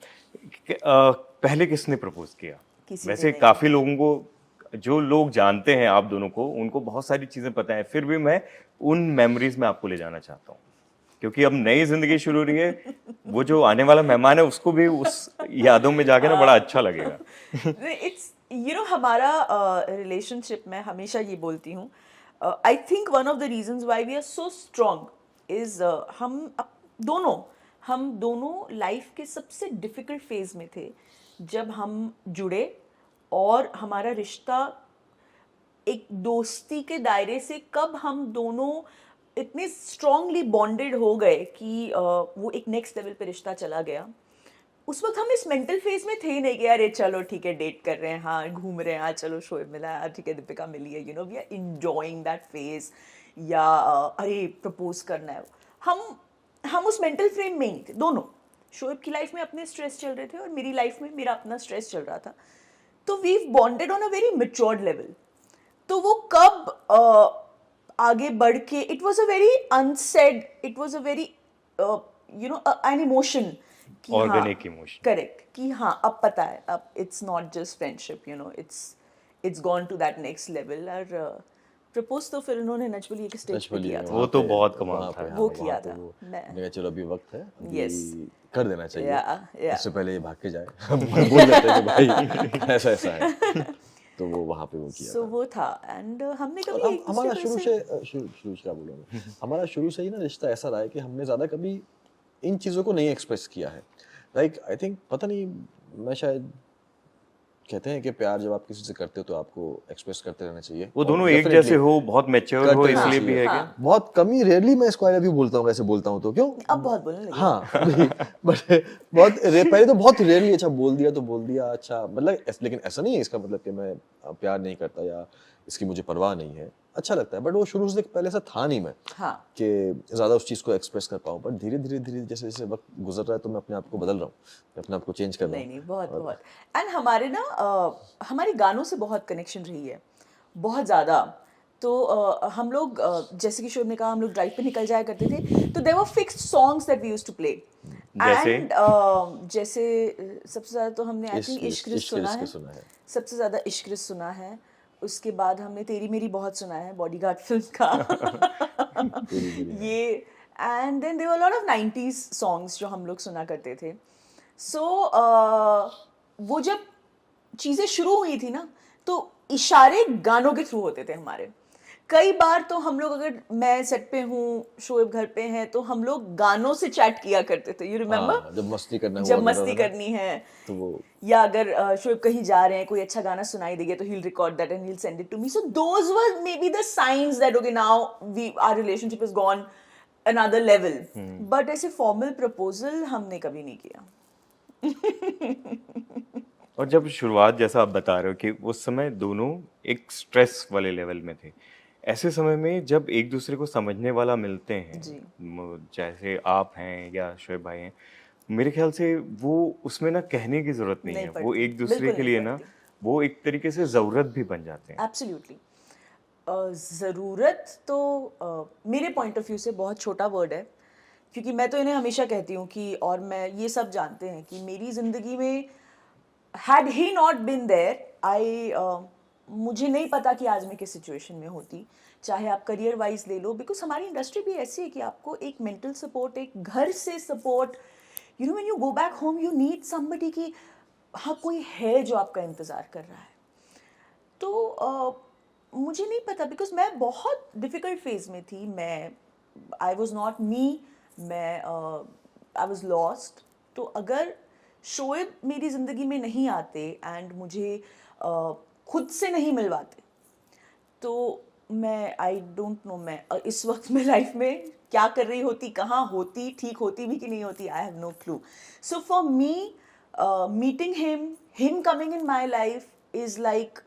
कि, पहले किसने प्रपोज किया? किसी वैसे ने नहीं. काफी लोगों को, जो लोग जानते हैं आप दोनों को, उनको बहुत सारी चीजें पता है, फिर भी मैं उन मेमोरीज में आपको ले जाना चाहता हूँ, क्योंकि अब नई जिंदगी शुरू हो रही है. वो जो आने वाला मेहमान है उसको भी उस यादों में जाके ना बड़ा अच्छा लगेगा. इट्स हमारा रिलेशनशिप में हमेशा ये बोलती हूँ, I think one of the reasons why we are so strong is हम दोनों लाइफ के सबसे डिफिकल्ट फेज में थे जब हम जुड़े, और हमारा रिश्ता एक दोस्ती के दायरे से कब हम दोनों इतने स्ट्रांगली बॉन्डेड हो गए कि वो एक नेक्स्ट लेवल पे रिश्ता चला गया. उस वक्त हम इस मेंटल फेज में थे ही नहीं कि अरे चलो ठीक है डेट कर रहे हैं, हाँ घूम रहे हैं, हाँ चलो शोएब मिला है, ठीक है दीपिका मिली है, we are enjoying that phase, या अरे प्रपोज करना है. हम उस मेंटल फ्रेम में ही थे दोनों. शोएब की लाइफ में अपने स्ट्रेस चल रहे थे और मेरी लाइफ में मेरा अपना स्ट्रेस चल रहा था. तो we bonded on a very matured level. तो वो कब आगे बढ़ के, it was a very unsaid, it was a very an emotion Organic emotion. Correct कि हाँ अब पता है, अब it's not just friendship, you know, it's gone to that next level. और प्रपोज तो फिर उन्होंने नचबली एक स्टेज पे Naturally, किया था। वो तो बहुत कमाल वहाँ था। पे, हाँ, वो वहाँ किया पे था। वो मैं- मैंने कहा चलो अभी वक्त है, अभी Yes. कर देना चाहिए। Yeah. इससे पहले ये भाग के जाए। हम बोल देते हैं कि भाई ऐसा ऐसा है, तो वो वहाँ पे वो किया सो था। वो था। एंड हमने और कभी एक हमारा दूसरे शुरू से से शुरू क्या बोलूँ, हमारा शुरू से ही ना रिश्ता ऐसा रहा है कि हमने ज़्यादा कभी इन चीज़ों को नहीं एक्सप्रेस किया है। लाइक आई थिंक पता नहीं, मैं शायद, कहते हैं कि प्यार जब आप किसी से करते हो तो आपको एक्सप्रेस करते रहना चाहिए। वो और दोनों एक definitely जैसे हो, बहुत मैच्योर हो, करते रहना इसलिए भी चाहिए। है हाँ। क्या? बहुत कम ही, रेयरली मैं इसको आई लव यू बोलता हूँ, ऐसे बोलता हूँ तो क्यों? अब बहुत बोलने लगे। हाँ बट पहले तो बहुत रेयरली, अच्छा बोल दिया तो बोल दिया, अच्छा मतलब लेकिन ऐसा नहीं है इसका मतलब कि मैं प्यार नहीं करता या इसकी मुझे परवाह नहीं है, अच्छा लगता है, बट वो शुरू से पहले ऐसा था नहीं मैं हाँ कि ज़्यादा उस चीज़ को एक्सप्रेस कर पाऊँ। बट धीरे धीरे धीरे जैसे जैसे वक्त गुजर रहा है तो मैं अपने आप को बदल रहा हूँ, मैं अपने आप को चेंज कर रहा नहीं हूँ। नहीं, बहुत बहुत। एंड हमारे ना हमारी गानों से बहुत कनेक्शन रही है, बहुत ज़्यादा। तो हम लोग जैसे कि शोएब ने कहा, हम लोग ड्राइव पे निकल जाया करते थे, तो there were fixed songs that we used to play. जैसे? एंड जैसे सबसे ज़्यादा तो हमने आई थिंक इश्क रिश्क सुना है, सबसे ज़्यादा इश्क रिश्क सुना है। उसके बाद हमने तेरी मेरी बहुत सुना है, बॉडीगार्ड फिल्म का ये। And then there were lot of 90s songs जो हम लोग सुना करते थे। सो वो जब चीज़ें शुरू हुई थी ना, तो इशारे गानों के थ्रू होते थे हमारे। कई बार तो हम लोग, अगर मैं सेट पे हूँ, शोएब घर पे हैं, तो हम लोग गानों से चैट किया करते थे। You remember? हाँ, जब मस्ती करना जब हुआ मस्ती करता था ना, करनी है, तो वो या अगर शोएब कहीं जा रहे हैं, कोई अच्छा गाना सुनाई देगा, तो he'll record that and he'll send it to me. So those were maybe the signs that okay, now our relationship has gone another level. But ऐसे formal proposal हमने कभी नहीं किया। और जब शुरुआत, जैसा आप बता रहे हो कि उस समय दोनों एक स्ट्रेस वाले लेवल में थे, ऐसे समय में जब एक दूसरे को समझने वाला मिलते हैं, जी। जैसे आप हैं या शोएब भाई हैं, मेरे ख्याल से वो उसमें ना कहने की जरूरत नहीं नहीं है, वो पड़ती, एक दूसरे बिल्कुल के नहीं लिए ना पड़ती। वो एक तरीके से जरूरत भी बन जाते हैं। एब्सोल्युटली। ज़रूरत तो मेरे पॉइंट ऑफ व्यू से बहुत छोटा वर्ड है, क्योंकि मैं तो इन्हें हमेशा कहती हूँ कि, और मैं ये सब जानते हैं कि मेरी ज़िंदगी में had he not been there, मुझे नहीं पता कि आज मैं किस सिचुएशन में होती। चाहे आप करियर वाइज ले लो, बिकॉज हमारी इंडस्ट्री भी ऐसी है कि आपको एक मेंटल सपोर्ट, एक घर से support, you know when you go back home you need somebody कि हाँ कोई है जो आपका इंतज़ार कर रहा है। तो मुझे नहीं पता, बिकॉज मैं बहुत डिफ़िकल्ट फेज़ में थी। मैं आई वॉज नॉट मी, मैं आई वॉज लॉस्ट। तो अगर शोएब मेरी ज़िंदगी में नहीं आते एंड मुझे खुद से नहीं मिलवाते, तो मैं आई डोंट नो मैं इस वक्त में लाइफ में क्या कर रही होती, कहाँ होती, ठीक होती भी कि नहीं होती, I have no clue. So for me meeting him coming in my life is like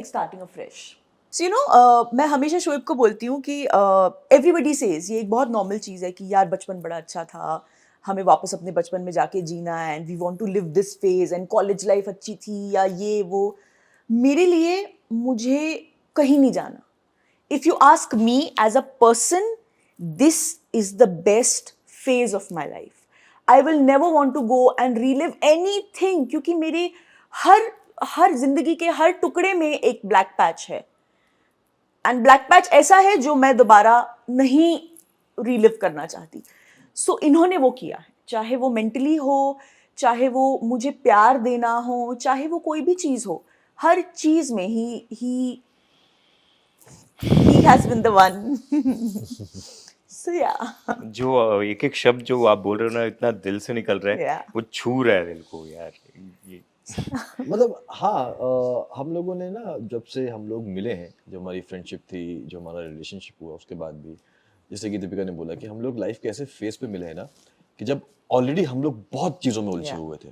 starting afresh. So you know, मैं हमेशा शोएब को बोलती हूँ कि एवरीबडी सेज, ये एक बहुत नॉर्मल चीज़ है कि यार बचपन बड़ा अच्छा था, हमें वापस अपने बचपन में जाके जीना है, and we want to live this phase, and college life अच्छी थी या ये वो। मेरे लिए मुझे कहीं नहीं जाना। If you ask me as a person, this is the best phase of my life. I will never want to go and relive anything, क्योंकि मेरे हर जिंदगी के हर टुकड़े में एक ब्लैक पैच है, एंड ब्लैक पैच ऐसा है जो मैं दोबारा नहीं रीलिव करना चाहती। सो इन्होंने वो किया है, चाहे वो मेंटली हो, चाहे वो मुझे प्यार देना हो, चाहे वो कोई भी चीज़ हो, हर चीज़ में he has been the one. So yeah जो एक एक शब्द जो आप बोल रहे हो ना, इतना दिल से निकल रहा है, Yeah. वो छू रहा है दिल को यार। ये मतलब हाँ, हम लोगों ने ना जब से हम लोग मिले हैं, जो हमारी फ्रेंडशिप थी, जो हमारा रिलेशनशिप हुआ, उसके बाद भी जैसे कि दीपिका ने बोला कि हम लोग लाइफ के ऐसे फेज पे मिले हैं ना कि जब ऑलरेडी हम लोग बहुत चीज़ों में उलझे Yeah. हुए थे,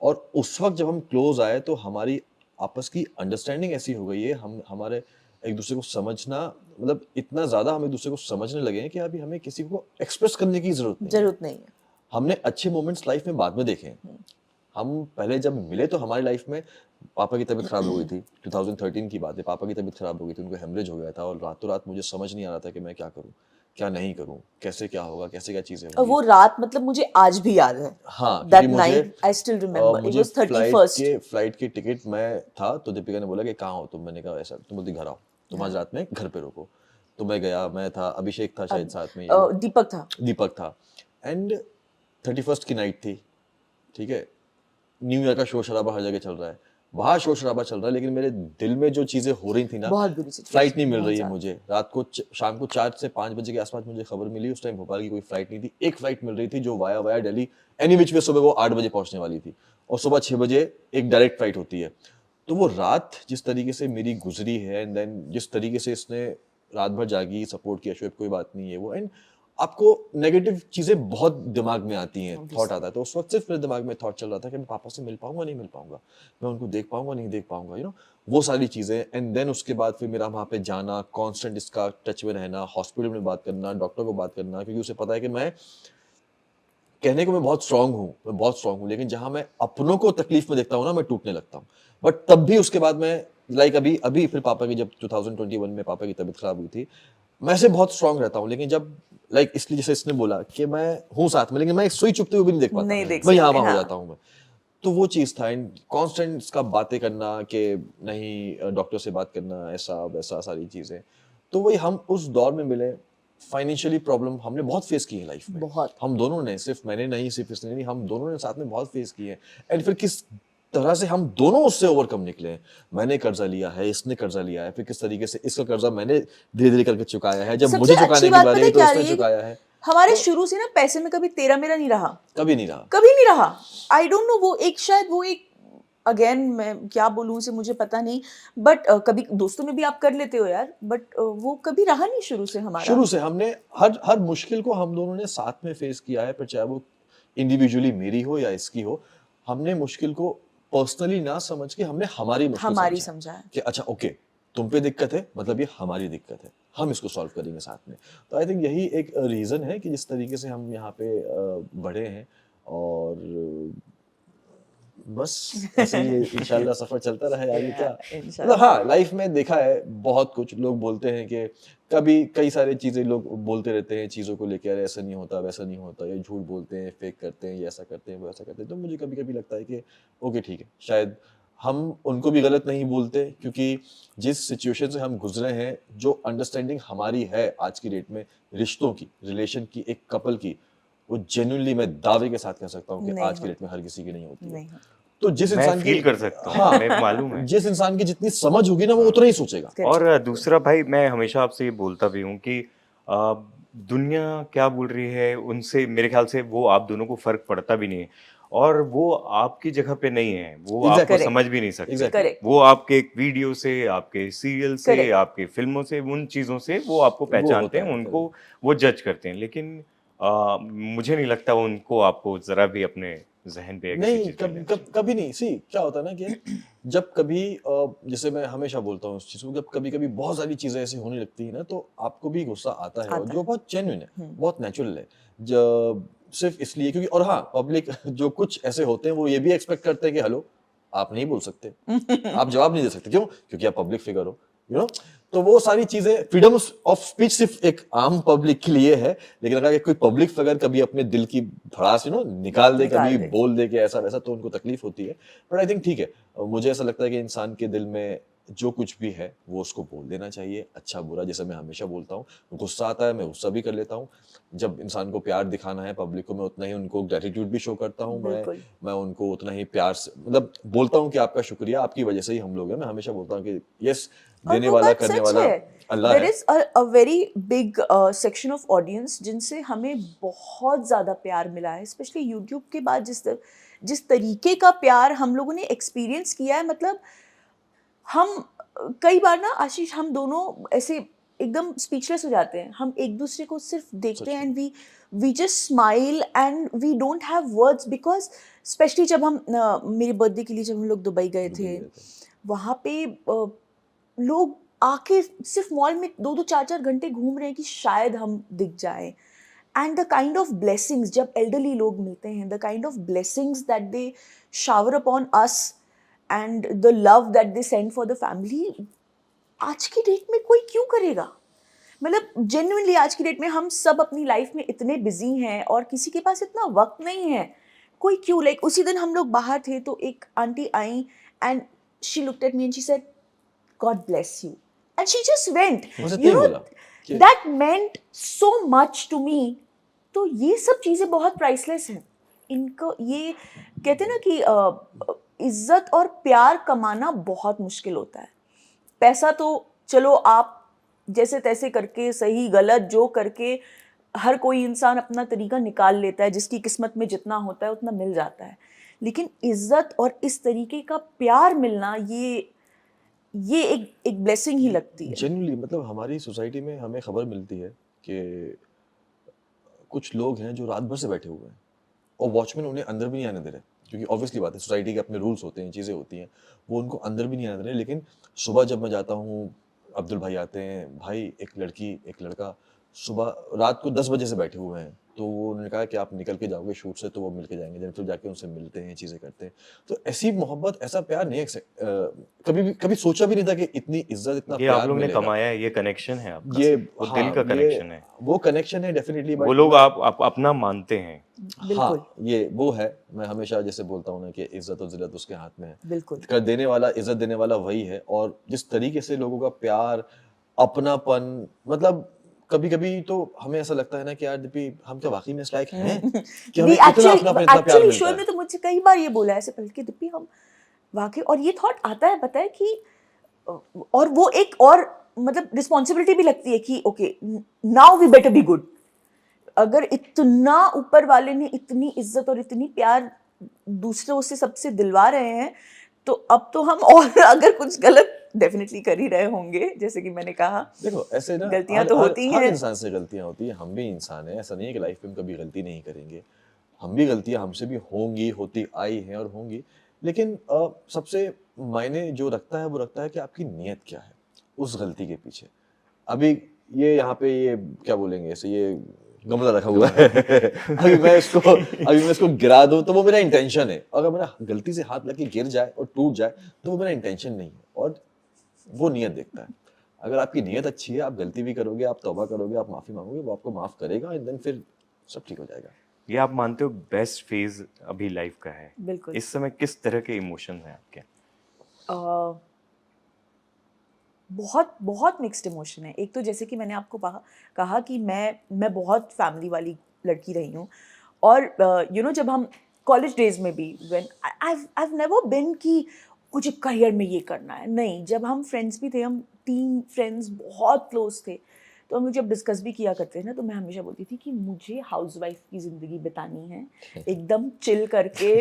और उस वक्त जब हम क्लोज आए तो हमारी आपस की अंडरस्टैंडिंग ऐसी हो गई है, हम हमारे एक दूसरे को समझना, मतलब इतना ज़्यादा हम एक दूसरे को समझने लगे हैं कि अभी हमें किसी को एक्सप्रेस करने की ज़रूरत नहीं है। जरूरत नहीं है। हमने अच्छे मोमेंट्स लाइफ में बाद में देखे हैं। हम पहले जब मिले तो हमारी लाइफ में पापा की तबीयत खराब हो गई थी, 2013 की बात है, पापा की तबीयत खराब हो गई थी, उनको हेमरेज हो गया था, और रातों रात मुझे समझ नहीं आ रहा था कि मैं क्या करूं। क्या नहीं करूं, कैसे क्या होगा, कैसे क्या चीजें और होंगी। वो रात मतलब मुझे आज भी याद है, हाँ, दैट क्योंकि मुझे night I still remember, it मुझे वाज 31st। फ्लाइट की टिकट मैं था, तो दीपिका ने बोला कि कहाँ हो तुम, मैंने कहा ऐसा, तुम बोलती घर आओ, तुम आज रात में घर पे रुको। तो मैं गया, मैं था, अभिषेक था शायद साथ में, ये वो दीपक था। दीपक था। एंड 31st की नाइट थी, ठीक है, न्यू ईयर का शोर शराबा हर जगह चल रहा है, बाहर शोर शराबा चल रहा है, लेकिन मेरे दिल में जो चीजें हो रही थी ना, बहुत बुरी situation, फ्लाइट नहीं मिल बहुत रही है ज्यादा। मुझे, रात को शाम को 4 से 5 बजे के आसपास मुझे खबर मिली, उस टाइम भोपाल की कोई फ्लाइट नहीं थी, एक फ्लाइट मिल रही थी जो via via Delhi any which way सुबह वो 8 बजे पहुंचने वाली थी, और सुबह 6 बजे एक डायरेक्ट फ्लाइट होती है। तो वो रात जिस तरीके से मेरी गुजरी है, एंड देन जिस तरीके से इसने रात भर जागी, सपोर्ट किया, शोएब कोई बात नहीं है वो, एंड आपको नेगेटिव चीजें बहुत दिमाग में आती हैं, थॉट आता है। तो उस वक्त सिर्फ मेरे दिमाग में थॉट चल रहा था कि मैं पापा से मिल पाऊंगा नहीं मिल पाऊंगा, मैं उनको देख पाऊंगा नहीं देख पाऊंगा, यू नो, वो सारी चीजें। एंड देन उसके बाद फिर मेरा वहां पे जाना, कांस्टेंट इसका टच में रहना, हॉस्पिटल में बात करना, डॉक्टर को बात करना, क्योंकि उसे पता है कि मैं कहने को मैं बहुत स्ट्रांग हूँ, मैं बहुत स्ट्रांग हूँ, लेकिन जहां मैं अपनों को तकलीफ में देखता हूँ ना, मैं टूटने लगता हूँ। बट तब भी उसके बाद मैं लाइक अभी अभी फिर पापा की, जब 2021 में पापा की तबीयत खराब हुई थी, मैं ऐसे बहुत स्ट्रांग रहता हूँ, लेकिन जब लाइक इसलिए जैसे इसने बोला कि मैं हूँ साथ में, लेकिन मैं सुई चुपते हुए भी नहीं देख पाता, नहीं देख मैं यहाँ सकते, वहां हो हाँ। जाता हूँ मैं। तो वो चीज था, एंड कांस्टेंट इसका बातें करना कि नहीं डॉक्टर से बात करना, ऐसा वैसा सारी चीजें। तो वही हम उस दौर में मिले, फाइनेंशियली प्रॉब्लम हमने बहुत फेस की है लाइफ में, बहुत। हम दोनों ने, सिर्फ मैंने नहीं, सिर्फ इसने नहीं, हम दोनों ने साथ में बहुत फेस की है। एंड फिर किस तरह से हम दोनों उससे ओवरकम निकले हैं। मैंने कर्जा लिया है, इसने कर्जा लिया है, फिर किस तरीके से इसका कर्जा मैंने धीरे धीरे करके चुकाया है, जब सबसे मुझे चुकाने अच्छी की बात बारी पता आई है तो क्या उसने रही है? चुकाया है। हमारे शुरू से ना पैसे में कभी तेरा मेरा नहीं रहा, कभी नहीं रहा। कभी नहीं रहा। आई डोंट नो, वो एक शायद वो एक, अगेन मैं क्या बोलूं उसे मुझे पता नहीं, बट कभी दोस्तों में भी आप कर लेते हो यार, बट वो कभी रहा नहीं शुरू से हमारा। शुरू से हमने हर हर मुश्किल को हम दोनों ने साथ में फेस किया है, पर चाहे वो इंडिविजुअली मेरी हो या इसकी हो, हमने मुश्किल को पर्सनली ना समझ के हमने हमारी मुश्किल हमारी समझा समझा है। कि अच्छा ओके, तुम पे दिक्कत है, मतलब ये हमारी दिक्कत है, हम इसको सॉल्व करेंगे साथ में। तो आई थिंक यही एक रीजन है कि जिस तरीके से हम यहाँ पे बढ़े हैं, और बस ऐसे ही इंशाल्लाह सफर चलता रहे आगे। क्या मतलब, हाँ लाइफ में देखा है बहुत कुछ, लोग बोलते हैं कि कभी कई सारी चीजें लोग बोलते रहते हैं चीजों को लेकर, ऐसा नहीं होता वैसा नहीं होता, ये झूठ बोलते हैं, फेक करते हैं, ये ऐसा करते हैं वो ऐसा करते हैं। तो मुझे कभी कभी लगता है कि ओके ठीक है, शायद हम उनको भी गलत नहीं बोलते, क्योंकि जिस सिचुएशन से हम गुजरे हैं, जो अंडरस्टैंडिंग हमारी है आज की डेट में रिश्तों की, रिलेशन की, एक कपल की, वो जेन्युइनली मैं दावे के साथ कह सकता हूँ कि नहीं आज की डेट में हर किसी की नहीं होती है। नहीं। तो जिस मैं इंसान की, फील कर सकता हूँ, हाँ, मेरे मालूम है। जिस इंसान की जितनी समझ होगी ना, वो उतना ही सोचेगा। और दूसरा भाई, मैं हमेशा आपसे ये बोलता भी हूँ कि दुनिया क्या बोल रही है उनसे मेरे ख्याल से वो आप दोनों को फर्क पड़ता भी नहीं है, और वो आपकी जगह पे नहीं है, वो आपको Correct. समझ भी नहीं सकते। Exactly. Correct. वो आपके एक वीडियो से, आपके सीरियल से, Correct. आपके फिल्मों से, उन चीज़ों से वो आपको पहचानते होता हैं, है, उनको वो जज करते हैं, लेकिन मुझे नहीं लगता उनको आपको जरा भी अपने जहन पे किसी नहीं, चीज़ में लेना चाहिए। कभी नहीं। सी क्या होता है ना कि जब कभी जैसे मैं हमेशा बोलता हूँ उस चीज को, जब कभी कभी बहुत सारी चीजें ऐसी होने लगती है ना, तो आपको भी गुस्सा आता है, और जो बहुत जेन्युइन है, बहुत नेचुरल है, जब सिर्फ इसलिए क्योंकि, और हाँ पब्लिक जो कुछ ऐसे होते हैं वो ये भी एक्सपेक्ट करते हैं कि हेलो आप नहीं बोल सकते, आप जवाब नहीं दे सकते, क्यों? क्योंकि आप पब्लिक फिगर हो, यू नो। तो वो सारी चीजें, फ्रीडम ऑफ स्पीच सिर्फ एक आम पब्लिक के लिए है, लेकिन अगर कोई पब्लिक फिगर कभी अपने दिल की भड़ास निकाल दे, कभी बोल दे कि ऐसा वैसा, तो उनको तकलीफ होती है। बट आई थिंक ठीक है, मुझे ऐसा लगता है कि इंसान के दिल में जो कुछ भी है वो उसको बोल देना चाहिए, अच्छा बुरा, जैसे मैं हमेशा बोलता हूँ। गुस्सा आता है, मैं गुस्सा भी कर लेता हूँ। जब इंसान को प्यार दिखाना है पब्लिक को, मैं उतना ही उनको ग्रेटिट्यूड भी शो करता हूँ। मैं उनको उतना ही प्यार से मतलब बोलता हूँ कि आपका शुक्रिया, आपकी वजह से ही हम लोग हैं। मैं हमेशा बोलता हूँ कि यस, देने वाला करने वाला अल्लाह है। There is a very big section of audience जिनसे हमें बहुत ज़्यादा प्यार मिला है, स्पेशली यूट्यूब के बाद जिस तरीके का प्यार हम लोगों ने एक्सपीरियंस किया है, मतलब हम कई बार ना आशीष, हम दोनों ऐसे एकदम स्पीचलेस हो जाते हैं, हम एक दूसरे को सिर्फ देखते हैं and we just smile and we don't have words, because specially जब हम मेरे बर्थडे के लिए जब हम लोग दुबई गए थे, वहाँ पे लोग आके सिर्फ मॉल में 2-4 घंटे घूम रहे हैं कि शायद हम दिख जाए, and the kind of blessings जब एल्डरली लोग मिलते हैं, the kind of blessings that they shower upon us and the love that they send for the family, आज की डेट में कोई क्यों करेगा? मतलब जेन्युइनली आज की डेट में हम सब अपनी लाइफ में इतने बिजी हैं और किसी के पास इतना वक्त नहीं है। कोई क्यों, लाइक उसी दिन हम लोग बाहर थे तो एक आंटी आई and she looked at me and she said God bless you and she just went, वो सत्य यू ही नो, बोला कि- that meant so much to me. तो ये सब चीज़ें बहुत प्राइसलेस हैं। इनको ये कहते हैं ना कि इज्जत और प्यार कमाना बहुत मुश्किल होता है। पैसा तो चलो आप जैसे तैसे करके, सही गलत जो करके, हर कोई इंसान अपना तरीका निकाल लेता है, जिसकी किस्मत में जितना होता है उतना मिल जाता है। लेकिन इज्जत और इस तरीके का प्यार मिलना, ये एक ब्लेसिंग ही लगती है। जेन्युइनली मतलब हमारी सोसाइटी में हमें खबर मिलती है कि कुछ लोग हैं जो रात भर से बैठे हुए हैं और वॉचमैन उन्हें अंदर भी नहीं आने दे रहे, क्योंकि ऑब्वियसली बात है सोसाइटी के अपने रूल्स होते हैं, चीज़ें होती हैं, वो उनको अंदर भी नहीं आने दे रहे। लेकिन सुबह जब मैं जाता हूँ, अब्दुल भाई आते हैं, भाई एक लड़की एक लड़का सुबह रात को 10 बजे से बैठे हुए हैं, तो वो उन्होंने कहा कि आप निकल के जाओगे शूट से तो वो मिल के जाएंगे, जब फिर जाके उनसे मिलते हैं, चीज़ें करते हैं। तो ऐसी मोहब्बत, ऐसा प्यार नहीं कभी सोचा भी नहीं था कि इतनी इज्जत, इतना ये प्यार आप लोग ने मिलेगा। कमाया है, ये कनेक्शन है आपका, ये वो हाँ, दिल का ये- कनेक्शन है, वो कनेक्शन है डेफिनेटली। वो लोग आप अपना मानते हैं। बिल्कुल हाँ, ये वो है। मैं हमेशा जैसे बोलता हूँ ना कि इज्जत और जिल्लत उसके हाथ में है। बिल्कुल कर देने वाला, इज्जत देने वाला वही है। और जिस तरीके से लोगों का प्यार, अपनापन, मतलब कभी कभी तो हमें ऐसा लगता है ना कि यार दीपी, हम क्या वाकई में इस लायक हैं कि हमें इतना अपनापन, इतना प्यार एक्चुअली मिलता शोएब है। ने तो मुझसे कई बार ये बोला है ऐसे पहले कि दिप्पी हम वाकई, और ये थॉट आता है पता है कि, और वो एक और मतलब रिस्पॉन्सिबिलिटी भी लगती है कि okay now we better be good. अगर इतना ऊपर वाले ने इतनी इज्जत और इतनी प्यार दूसरों से सबसे दिलवा रहे हैं, तो अब तो हम और अगर कुछ गलत डेफिनेटली कर ही रहे होंगे, जैसे कि मैंने कहा। देखो ऐसे ना, गलतियां तो होती ही हर हैं। इंसान से गलतियां होती है, हम भी इंसान हैं। ऐसा नहीं है कि लाइफ में हम कभी गलती नहीं करेंगे, हम भी गलतियां हमसे भी होंगी, होती आई हैं और होंगी। लेकिन सबसे मायने जो रखता है वो रखता है कि आपकी नीयत क्या है उस गलती के पीछे। अभी ये यहाँ पे ये क्या बोलेंगे ऐसे, ये गमला रखा हुआ है अभी मैं इसको गिरा दूं तो वो मेरा इंटेंशन है। अगर मेरा गलती से हाथ लग के गिर जाए और टूट जाए तो वो मेरा इंटेंशन नहीं है, और वो नीयत देखता है। अगर आपकी नीयत अच्छी है, आप गलती भी करोगे, आप तौबा करोगे, आप माफी मांगोगे, वो आपको माफ करेगा एंड देन फिर सब ठीक हो जाएगा। ये आप मानते हो बेस्ट फेज अभी लाइफ का है? बिल्कुल। इस समय किस तरह के इमोशन हैं आपके? बहुत बहुत मिक्स्ड इमोशन है। एक तो जैसे कि मैंने आपको कहा कि मैं बहुत फैमिली वाली लड़की रही हूँ, और यू नो जब हम कॉलेज डेज में भी व्हेन आई नेवर बिन कि मुझे करियर में ये करना है, नहीं। जब हम फ्रेंड्स भी थे, हम 3 फ्रेंड्स बहुत क्लोज थे, तो हम लोग जब डिस्कस भी किया करते हैं ना, तो मैं हमेशा बोलती थी कि मुझे हाउसवाइफ की ज़िंदगी बितानी है, एकदम चिल करके।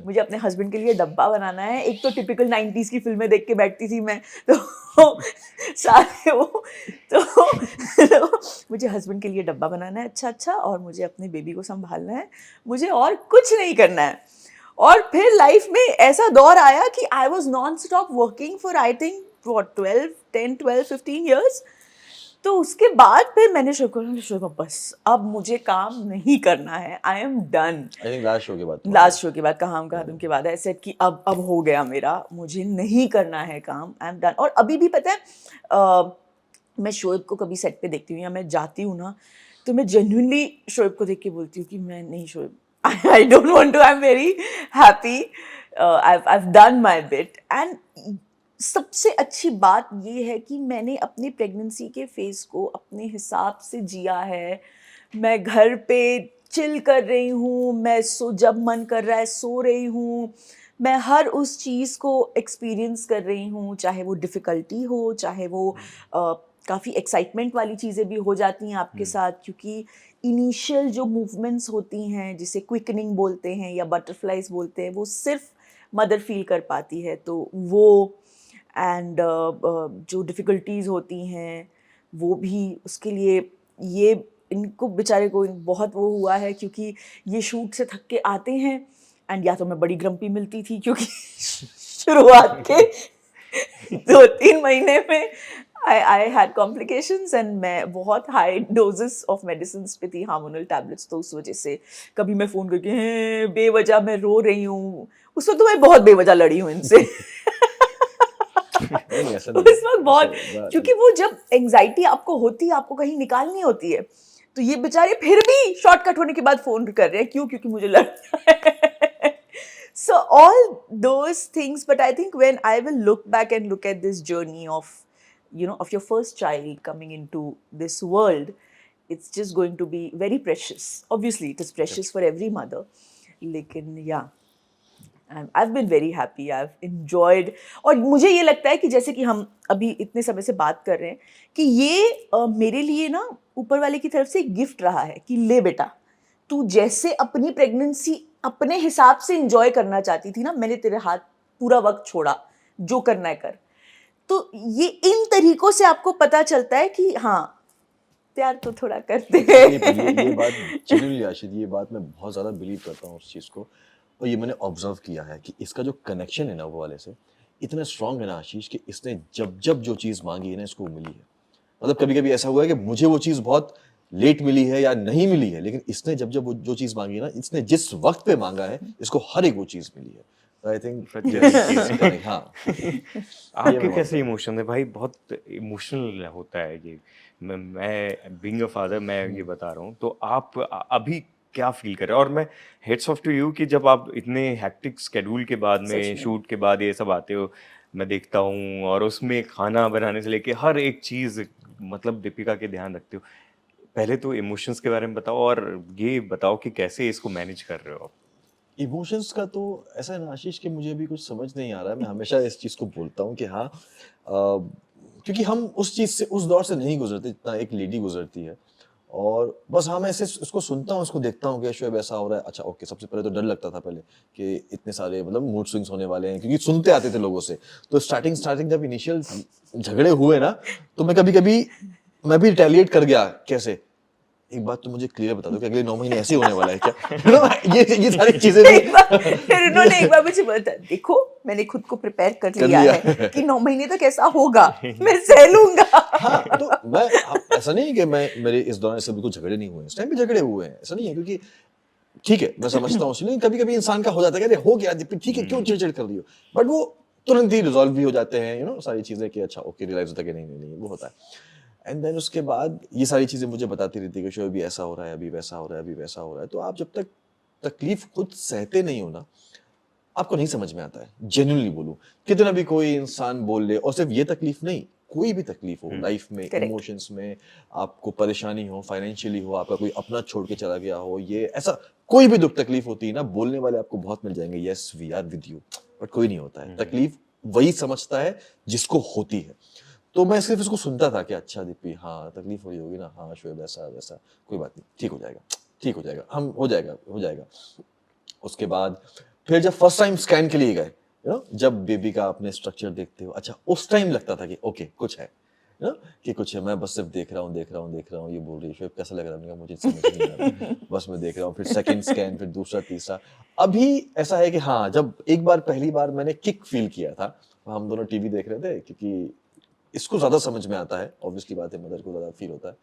मुझे अपने हस्बैंड के लिए डब्बा बनाना है। एक तो टिपिकल 90s की फिल्में देख के बैठती थी मैं, तो सारे वो तो मुझे हस्बैंड के लिए डब्बा बनाना है अच्छा, और मुझे अपने बेबी को संभालना है, मुझे और कुछ नहीं करना है। और फिर लाइफ में ऐसा दौर आया कि I was non stop working for I think 15 years। तो उसके बाद फिर मैंने शुक्र बस अब मुझे काम नहीं करना है, I am done. I think last show के बाद काम खत्म के बाद आई सेड कि अब हो गया मेरा, मुझे नहीं करना है काम, आई एम डन। और अभी भी पता है मैं शोएब को कभी सेट पे देखती हूँ या मैं जाती हूँ ना, तो मैं जेन्युइनली शोएब को देख के बोलती हूँ कि मैं नहीं Shoaib, I don't want to, I am very happy, I have done my bit. And सबसे अच्छी बात ये है कि मैंने अपनी प्रेगनेंसी के फेज़ को अपने हिसाब से जिया है। मैं घर पे चिल कर रही हूँ, मैं जब मन कर रहा है सो रही हूँ, मैं हर उस चीज़ को एक्सपीरियंस कर रही हूँ, चाहे वो डिफ़िकल्टी हो, चाहे वो काफ़ी एक्साइटमेंट वाली चीज़ें भी हो जाती हैं आपके साथ, क्योंकि इनिशियल जो मूवमेंट्स होती हैं जिसे क्विकनिंग बोलते हैं या बटरफ्लाइज बोलते हैं, वो सिर्फ मदर फील कर पाती है। तो वो एंड जो डिफ़िकल्टीज़ होती हैं वो भी, उसके लिए ये इनको बेचारे को बहुत वो हुआ है, क्योंकि ये शूट से थक के आते हैं एंड या तो मैं बड़ी ग्रम्पी मिलती थी, क्योंकि शुरुआत के 2-3 महीने में आई हैड कॉम्प्लिकेशंस एंड मैं बहुत हाई डोजेस ऑफ मेडिसिन पे थी, हार्मोनल टैबलेट्स। तो उस वजह से कभी मैं फ़ोन करके बेवजह मैं रो रही हूँ, उस वक्त तो मैं बहुत बेवजह लड़ी हूँ इनसे। नहीं, ऐसा नहीं उस वक्त बहुत, क्योंकि वो जब एंजाइटी आपको होती है, आपको कहीं निकालनी होती है, तो ये बेचारे फिर भी शॉर्टकट होने के बाद फोन कर रहे हैं, क्यों? क्योंकि मुझे लड़ना है. So all those things, but I think when I will look back and look at this journey of, you know, of your first child coming into this world, it's just going to be very precious. Obviously, it is precious for every mother. लेकिन yeah, I've been very happy. I've enjoyed. और मुझे ये लगता है कि जैसे कि हम अभी इतने समय से बात कर रहे हैं कि ये मेरे लिए ना ऊपर वाले की तरफ से एक गिफ्ट रहा है कि ले बेटा, तू जैसे अपनी प्रेगनेंसी अपने हिसाब से इंजॉय करना चाहती थी ना, मैंने तेरे हाथ पूरा वक्त छोड़ा, जो करना है कर. तो ये इन तरीकों से आपको पता चलता है कि हाँ, प्यार तो थोड़ा करते हैं. ये बात जेन्युइनली आशीष, ये बात मैं बहुत ज़्यादा बिलीव करता हूँ उस चीज़ को, और ये मैंने ऑब्जर्व किया है कि इसका जो कनेक्शन है ना वो वाले से इतना स्ट्रांग है ना आशीष, कि इसने जब जब जो चीज़ मांगी है ना इसको मिली है. मतलब कभी कभी ऐसा हुआ है कि मुझे वो चीज़ बहुत लेट मिली है या नहीं मिली है, लेकिन इसने जब जब वो जो चीज़ मांगी है ना, इसने जिस वक्त पे मांगा है, इसको हर एक वो चीज़ मिली है. आई थिंक हाँ. आपके कैसे इमोशन है भाई? बहुत इमोशनल होता है ये. मैं बीइंग अ फादर, मैं ये बता रहा हूँ, तो आप अभी क्या फील कर रहे हैं? और मैं हेड्स ऑफ टू यू कि जब आप इतने हेक्टिक शेड्यूल के बाद में, शूट के बाद ये सब आते हो, मैं देखता हूँ, और उसमें खाना बनाने से लेके हर एक चीज़, मतलब दीपिका के ध्यान रखते हो. पहले तो इमोशंस के बारे में बताओ, और ये बताओ कि कैसे इसको मैनेज कर रहे हो आप. इमोशंस का तो ऐसा है ना आशीष कि मुझे अभी कुछ समझ नहीं आ रहा है. मैं हमेशा इस चीज़ को बोलता हूँ कि हाँ, क्योंकि हम उस चीज़ से, उस दौर से नहीं गुजरते जितना एक लेडी गुजरती है. और बस हाँ, मैं ऐसे इसको सुनता हूँ, इसको देखता हूँ कि शोएब ऐसा हो रहा है, अच्छा ओके. सबसे पहले तो डर लगता था पहले कि इतने सारे मतलब मूड स्विंग्स होने वाले हैं, क्योंकि सुनते आते थे लोगों से. तो स्टार्टिंग जब इनिशियल झगड़े हुए ना, तो मैं कभी कभी मैं भी रिटेलिएट कर गया. कैसे? एक बात तो मुझे क्लियर बता दो कि अगले 9 महीने ऐसे ही होने वाला है क्या? ये सारी चीजें फिर उन्होंने एक बार मुझे बोला, देखो मैंने खुद को प्रिपेयर कर लिया है कि 9 महीने तक ऐसा होगा, मैं सह लूंगा. हाँ, तो मैं ऐसा नहीं है कि मेरे इस दौरान से बिल्कुल झगड़े नहीं हुए, इस टाइम भी झगड़े हुए हैं, ऐसा नहीं है. क्योंकि ठीक है, मैं समझता हूँ, लेकिन कभी कभी इंसान का हो जाता है कि अरे हो गया, ठीक है, क्यों चिड़चिड़ कर रही हो, बट वो तुरंत ही रिजॉल्व भी हो जाते हैं, यू नो, सारी चीजें कि अच्छा ओके, रियलाइज होता है कि नहीं वो होता है. एंड देन उसके बाद ये सारी चीज़ें मुझे बताती रहती है कि शो अभी ऐसा हो रहा है, अभी वैसा हो रहा है, अभी वैसा हो रहा है. तो आप जब तक तकलीफ खुद सहते नहीं हो ना, आपको नहीं समझ में आता है. जेन्युइनली बोलूं, कितना भी कोई इंसान बोल ले, और सिर्फ ये तकलीफ नहीं, कोई भी तकलीफ हो लाइफ में, इमोशंस में, आपको परेशानी हो, फाइनेंशियली हो, आपका कोई अपना छोड़ के चला गया हो, ये ऐसा कोई भी दुख तकलीफ होती है ना, बोलने वाले आपको बहुत मिल जाएंगे, yes we are with you, but कोई नहीं होता है. तकलीफ वही समझता है जिसको होती है. तो मैं सिर्फ इसको सुनता था कि अच्छा दीपी, हाँ तकलीफ हो रही होगी ना, हाँ शोएब ऐसा वैसा, कोई बात नहीं, ठीक हो जाएगा, हम हो जाएगा. उसके बाद फिर जब फर्स्ट टाइम स्कैन के लिए गए, यू नो, जब बेबी का आपने स्ट्रक्चर देखते हो, अच्छा उस टाइम लगता था कि ओके कुछ है, यू नो, कि कुछ है. मैं बस सिर्फ देख रहा हूँ, ये बोल रही है शोएब कैसा लग रहा है, मुझे समझ नहीं आ रहा, बस मैं देख रहा हूँ. फिर सेकंड स्कैन, फिर दूसरा, तीसरा. अभी ऐसा है कि हाँ, जब एक बार पहली बार मैंने किक फील किया था, हम दोनों टीवी देख रहे थे, क्योंकि इसको ज्यादा समझ में आता है, ऑब्वियसली बात है, मदर को ज्यादा फील होता है.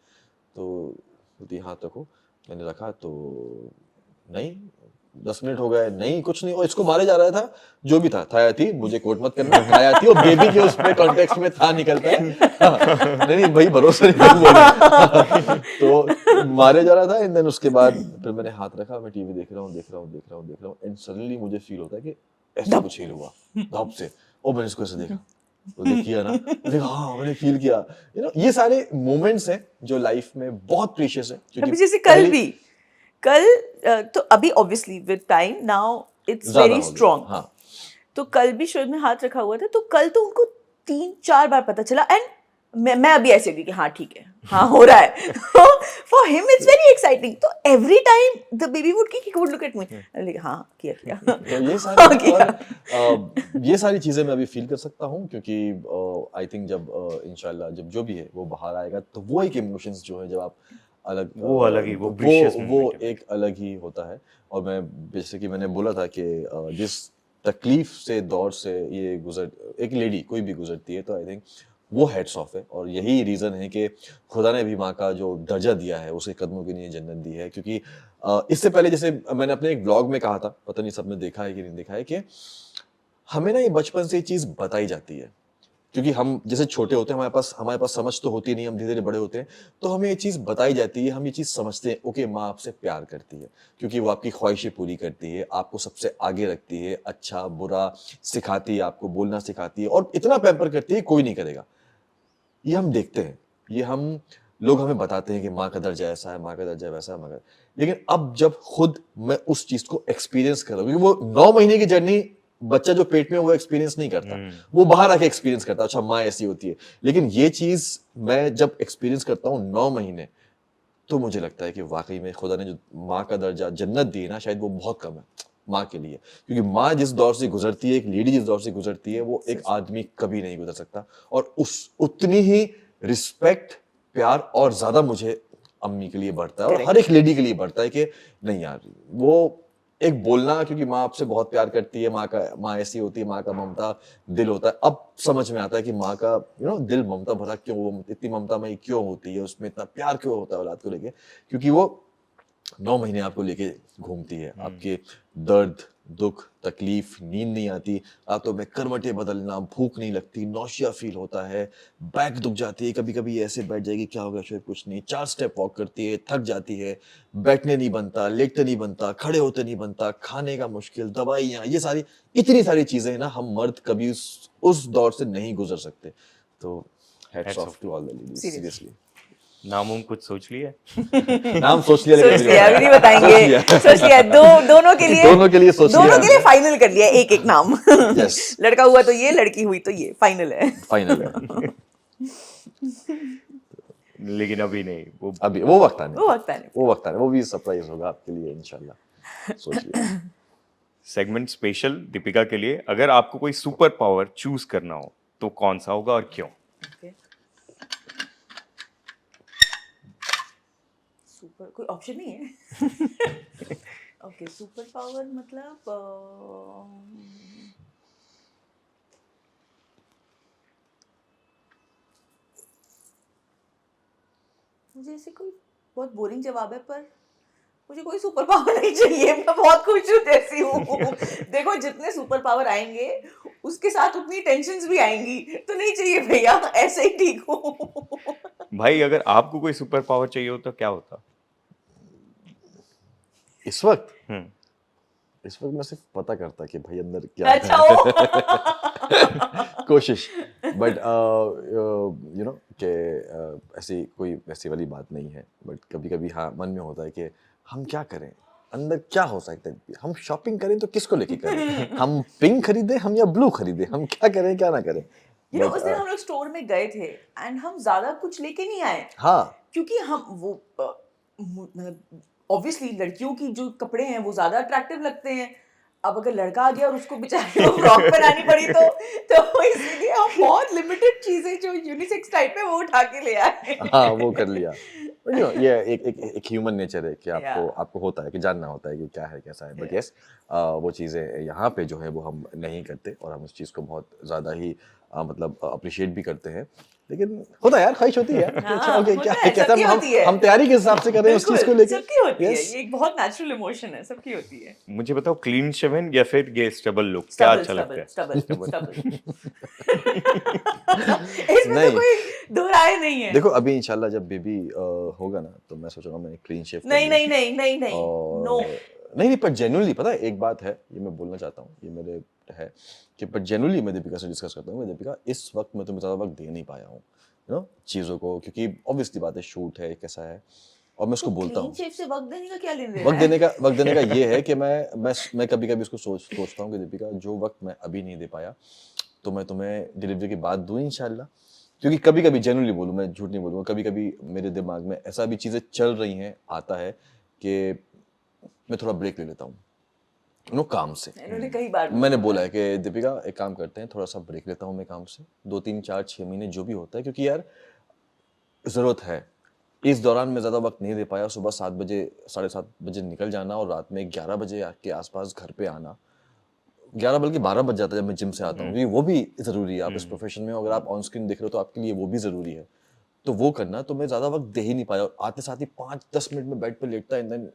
तो बोलती हाथ रखो, मैंने रखा तो नहीं, 10 मिनट हो गए, नहीं कुछ नहीं. और इसको मारे जा रहा था, जो भी था, थाया थी, मुझे कोट मत करना, थाया थी, और बेबी के उस पे कॉन्टेक्स्ट में था निकलता है. नहीं भाई भरोसा नहीं बोला. तो मारे जा रहा था. एंड देन उसके बाद फिर मैंने हाथ रखा, मैं टीवी देख रहा हूँ, एंड सडनली मुझे फील होता है कि ऐसा कुछ फील हुआ धप से, और मैंने इसको ऐसे देखा, तो देखिए ना, हाँ मैंने फील किया, यू नो. ये सारे मोमेंट्स हैं जो लाइफ में बहुत प्रीशियस है. अभी जैसे कल तो अभी obviously with time now it's very strong. हाँ, तो कल भी शोएब में हाथ रखा हुआ था, तो कल तो उनको 3-4 बार पता चला. एंड मैं अभी ऐसे हुई कि हाँ ठीक है, हाँ हो रहा है. For him it's very exciting. तो every time the baby would look at me, हाँ किया. तो ये सारी चीजें मैं अभी फील कर सकता हूँ, क्योंकि आई थिंक जब इंशाल्लाह जब जो भी है वो बाहर आएगा, तो वो एक इमोशंस जो है, जब आप अलग, वो एक अलग ही होता है. और मैं जैसे कि मैंने बोला था कि जिस तकलीफ से, दौर से ये एक लेडी कोई भी गुजरती है, तो आई थिंक वो हेड्स ऑफ है. और यही रीज़न है कि खुदा ने भी माँ का जो दर्जा दिया है, उसे कदमों के नीचे जन्नत दी है. क्योंकि इससे पहले जैसे मैंने अपने एक ब्लॉग में कहा था, पता नहीं सबने देखा है कि नहीं देखा है, कि हमें ना ये बचपन से ये चीज़ बताई जाती है क्योंकि हम जैसे छोटे होते हैं हमारे पास समझ तो होती नहीं, हम धीरे धीरे बड़े होते हैं तो हमें ये चीज बताई जाती है, हम ये चीज समझते हैं, ओके माँ आपसे प्यार करती है क्योंकि वो आपकी ख्वाहिशें पूरी करती है, आपको सबसे आगे रखती है, अच्छा बुरा सिखाती है, आपको बोलना सिखाती है और इतना पैम्पर करती है कोई नहीं करेगा। ये हम देखते हैं, ये हम लोग हमें बताते हैं कि माँ का दर्जा ऐसा है, माँ का दर्जा वैसा है, मगर लेकिन अब जब खुद मैं उस चीज को एक्सपीरियंस कर रहा हूँ, क्योंकि वो 9 महीने की जर्नी बच्चा जो पेट में है, वो एक्सपीरियंस नहीं करता, वो बाहर आके एक्सपीरियंस करता है, अच्छा माँ ऐसी होती है। लेकिन ये चीज मैं जब एक्सपीरियंस करता हूँ 9 महीने, तो मुझे लगता है कि वाकई में खुदा ने जो माँ का दर्जा जन्नत दी है ना, शायद वो बहुत कम है माँ के लिए, क्योंकि माँ जिस दौर से गुजरती है, एक लेडी जिस दौर से गुजरती है, वो एक आदमी कभी नहीं गुजर सकता। और उस उतनी ही रिस्पेक्ट, प्यार और ज्यादा मुझे अम्मी के लिए बढ़ता है और हर एक लेडी के लिए बढ़ता है कि नहीं यार, वो एक बोलना, क्योंकि माँ आपसे बहुत प्यार करती है, माँ ऐसी होती है, माँ का ममता दिल होता है। अब समझ में आता है कि माँ का दिल ममता भरा क्यों, वो इतनी ममता में क्यों होती है, उसमें इतना प्यार क्यों होता है औलाद को लेके, क्योंकि वो 9 महीने आपको लेके घूमती है, आपके दर्द, दुख, तकलीफ, नींद नहीं आती, रातों में करवटें बदलना, भूख नहीं लगती, नौशिया फील होता है, बैक दुख जाती है, कभी कभी ऐसे बैठ जाएगी, क्या होगा शायद कुछ नहीं, 4 स्टेप वॉक करती है, थक जाती है, बैठने नहीं बनता, लेटते नहीं बनता, खड़े होते नहीं बनता, खाने का मुश्किल, दवाइयाँ, ये सारी इतनी सारी चीजें ना, हम मर्द कभी उस दौर से नहीं गुजर सकते। तो hats off to all the ladies, seriously. नाम कुछ सोच लिया? नाम सोच लिया, सोच लिया, अभी नहीं बताएंगे। सोच लिया, दोनों के लिए सोच लिया, दोनों के लिए फाइनल कर लिया एक एक नाम। Yes. लड़का हुआ तो ये, लड़की हुई तो ये, फाइनल है। फाइनल है। लेकिन अभी नहीं, अभी वो वक्त आने, वो वक्त आने, वो भी सरप्राइज होगा आपके लिए इंशाल्लाह, सोच लिया। सेगमेंट स्पेशल दीपिका के लिए, अगर आपको कोई सुपर पावर चूज करना हो तो कौन सा होगा और क्यों? सुपर कोई ऑप्शन नहीं है। ओके, सुपर पावर मतलब मुझे ऐसे कोई बहुत बोरिंग जवाब है, पर मुझे कोई सुपर पावर नहीं चाहिए, मैं बहुत खुश हूँ जैसी हूँ। देखो जितने सुपर पावर आएंगे उसके साथ उतनी टेंशन्स भी आएंगी, तो नहीं चाहिए भैया, ऐसे ही ठीक हूँ। भाई अगर आपको कोई सुपर पावर चाहिए हो तो क्या होता? इस वक्त मैं सिर्फ पता करता कि भाई अंदर क्या अच्छा है। कोशिश, बट यू नो कि ऐसी कोई वैसी वाली बात नहीं है, बट कभी कभी हाँ मन में होता है कि हम क्या करें, अंदर क्या हो सकता है, हम शॉपिंग करें तो किसको लेके करें, हम पिंक खरीदे हम या ब्लू खरीदे, हम क्या करें क्या ना करें। उस दिन हम लोग स्टोर में गए थे एंड हम ज्यादा कुछ लेके नहीं आए, हाँ, क्योंकि हम वो ऑब्वियसली लड़कियों की जो कपड़े हैं वो ज्यादा अट्रैक्टिव लगते हैं। अब अगर लड़का आ गया और उसको बेचारे को फ्रॉक पहनानी पड़ी तो इसलिए हम बहुत लिमिटेड चीजें जो यूनिसेक्स टाइप है वो उठा के ले आए। हाँ वो कर लिया। ये एक ह्यूमन नेचर है कि आपको होता है कि जानना होता है कि क्या है कैसा है, बट यस वो चीज़ें यहाँ पे जो है वो हम नहीं करते और हम उस चीज़ को बहुत ज़्यादा ही मतलब अप्रिशिएट भी करते हैं, लेकिन होता है यार, ख्वाहिश होती है। ओके क्या है, कैसा हम तैयारी के हिसाब से कर रहे हैं उस चीज़ को लेकर, सबकी होती है, ये एक बहुत नेचुरल इमोशन है, सबकी होती है। मुझे बताओ, क्लीन शेवन या फिर ये स्टबल लुक क्या अच्छा लगता है? स्टबल। इसमें तो कोई दो राय नहीं है। देखो अभी इंशाल्लाह जब बेबी होगा ना तो मैं सोचूंगा मैं क्लीन शेव नहीं नो नहीं, पर जेन्युइनली पता है एक बात है, ये मैं बोलना चाहता हूँ, ये मेरे है कि पर जेन्युइनली मैं दीपिका से डिस्कस करता हूँ, दीपिका इस वक्त मैं तुम्हें ज़्यादा वक्त दे नहीं पाया हूँ चीज़ों को, क्योंकि ऑब्वियसली बात है शूट है कैसा है, और मैं उसको बोलता हूँ से वक्त देने का क्या लेना है? वक्त देने का ये है कि मैं कभी कभी उसको सोचता हूँ कि दीपिका जो वक्त मैं अभी नहीं दे पाया तो मैं तुम्हें डिलीवरी के बाद दूँ इंशाल्लाह, क्योंकि कभी कभी जेन्युइनली बोलूँ, मैं झूठ नहीं बोलूँगा, कभी कभी मेरे दिमाग में ऐसा भी चीज़ें चल रही हैं, आता है कि मैं थोड़ा ब्रेक ले लेता हूँ काम से। कई बार मैंने बोला है कि दीपिका एक काम करते हैं, थोड़ा सा ब्रेक लेता हूँ मैं काम से, 2 3 4 6 महीने जो भी होता है, क्योंकि यार ज़रूरत है। इस दौरान मैं ज़्यादा वक्त नहीं दे पाया, सुबह 7 बजे 7:30 बजे निकल जाना और रात में 11 बजे के आसपास घर पे आना, 11 बल्कि 12 बज जाता है जब मैं जिम से आता हूँ, क्योंकि वो भी ज़रूरी है। आप इस प्रोफेशन में अगर आप ऑन स्क्रीन देख रहे हो तो आपके लिए वो भी ज़रूरी है, तो वो करना, तो मैं ज़्यादा वक्त दे ही नहीं पाया, और आते साथ ही 5-10 मिनट में बेड पर लेटता, एंड देन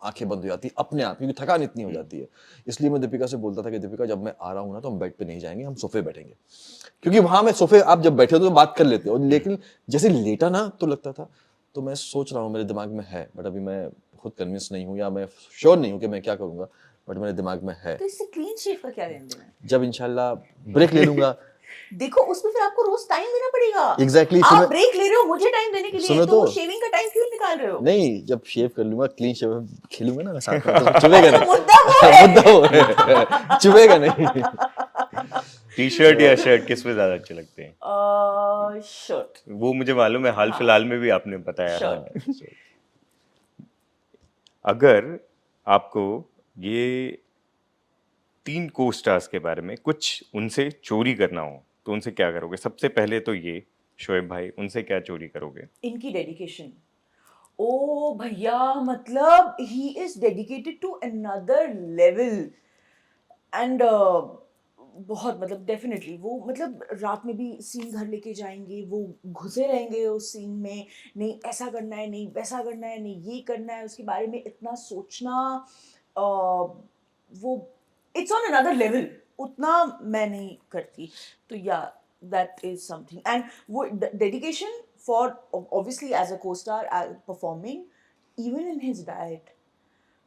आंखें बंद हो जाती है अपने आप, क्योंकि थकान इतनी हो जाती है। इसलिए मैं दीपिका से बोलता था कि दीपिका जब मैं आ रहा हूँ ना तो हम बेड पे नहीं जाएंगे, हम सोफे बैठेंगे, क्योंकि वहां मैं सोफे आप जब बैठे हो तो बात कर लेते हो, लेकिन जैसे लेटा ना तो लगता था। तो मैं सोच रहा हूँ, मेरे दिमाग में है, बट अभी मैं खुद कन्विंस नहीं हूँ या मैं श्योर नहीं हूँ कि मैं क्या करूँगा, बट मेरे दिमाग में है। तो इससे क्लीन शेव का क्या लेना देना है? जब इंशाल्लाह ब्रेक ले लूंगा। देखो उसमें फिर आपको रोज टाइम देना पड़ेगा। Exactly, आप सुनो- ब्रेक ले रहे हो मुझे टाइम देने के लिए, सुनो तो तो। शेविंग का टाइम क्यों निकाल रहे हो? नहीं, जब शेव कर लूंगा, क्लीन शेव खेलूंगा ना मैं साथ में, तो चुभेगा नहीं। मुद्दा वो है। मुद्दा वो है, चुभेगा नहीं। टी शर्ट या शर्ट किस में ज्यादा अच्छे लगते हैं? शर्ट। वो मुझे मालूम है, हाल फिलहाल में भी आपने बताया। Shirt. अगर आपको ये 3 को स्टार्स के बारे में कुछ उनसे चोरी करना हो तो उनसे क्या करोगे? सबसे पहले तो ये शोएब भाई, उनसे क्या चोरी करोगे? इनकी डेडिकेशन। ओ भैया, मतलब he is dedicated to another level and बहुत, मतलब डेफिनेटली वो, मतलब रात में भी सीन घर लेके जाएंगे, वो घुसे रहेंगे उस सीन में, नहीं ऐसा करना है, नहीं वैसा करना है, नहीं ये करना है, उसके बारे में इतना सोचना, वो इट्स ऑन अनदर लेवल, उतना मैं नहीं करती। तो yeah that is something, and वो dedication for obviously as a co-star performing, even in his diet.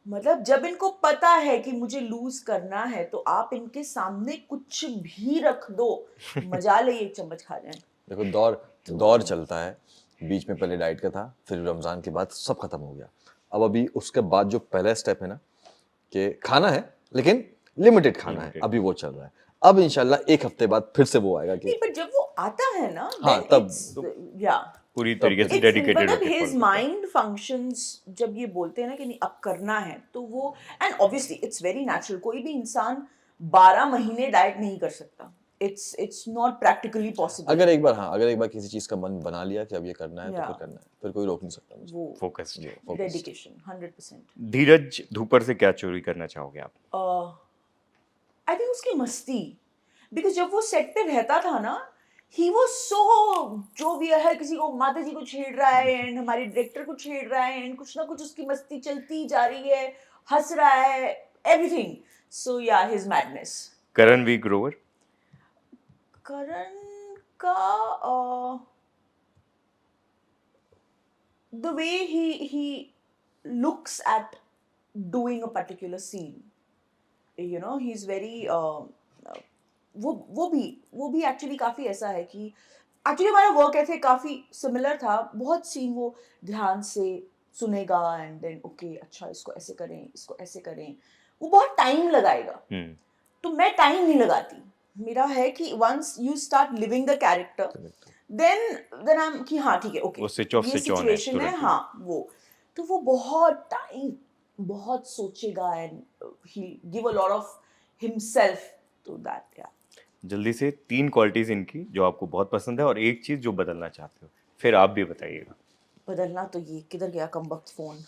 मतलब जब इनको पता है कि मुझे लूज करना है तो आप इनके सामने कुछ भी रख दो, मजा ले एक चम्मच खा जाए। देखो दौर चलता है, बीच में पहले डाइट का था, फिर रमजान के बाद सब खत्म हो गया। अब अभी उसके बाद जो पहला स्टेप है ना, कि खाना है लेकिन लिमिटेड खाना है, अभी वो चल रहा है। अब इंशाल्लाह एक हफ्ते बाद फिर से वो आएगा कि नहीं, पर जब वो आता है ना, हाँ, then तब- it's- yeah. पूरी तरीके से It's- डेडिकेटेड मतलब होके his follow करता है। mind functions जब ये बोलते हैं ना कि नहीं अब करना है, तो वो, and obviously it's very natural, कोई भी इंसान 12 महीने डाइट नहीं कर सकता, इट्स नॉट प्रैक्टिकली पॉसिबल। अगर एक बार किसी चीज का मन बना लिया कि अब ये करना है तो फिर करना है, फिर कोई रोक नहीं सकता मुझे। वो फोकस्ड। डेडिकेशन 100%। धीरज धूपर से क्या चोरी करना चाहोगे आप? आई थिंक उसकी मस्ती, बिकॉज जब वो सेट पे रहता था ना, ही वॉज सो जोवियल, हर किसी को, माता जी को छेड़ रहा है एंड हमारे डायरेक्टर को छेड़ रहा है एंड कुछ ना कुछ उसकी मस्ती चलती जा रही है, हंस रहा है, everything. So yeah his madness. Karan V Grover? Karan का the way he looks at doing a particular scene, you know, he's very वो भी एक्चुअली काफ़ी ऐसा है कि एक्चुअली हमारा वर्क एथिक काफ़ी सिमिलर था। बहुत सीन वो ध्यान से सुनेगा एंड देन ओके अच्छा इसको ऐसे करें, इसको ऐसे करें, वो बहुत टाइम लगाएगा। तो मैं टाइम नहीं लगाती, मेरा है कि once you start living the character then I am कि हाँ ठीक है ओके, वो switch off, ये switch on है सिचुएशन है, तुरंत। हाँ तो वो बहुत टाइम, बहुत सोचेगा and he give a lot of himself to that. या जल्दी से 3 क्वालिटीज इनकी जो आपको बहुत पसंद है और एक चीज जो बदलना चाहते हो, फिर आप भी बताइएगा। बदलना तो ये किधर गया कमबख्त फोन।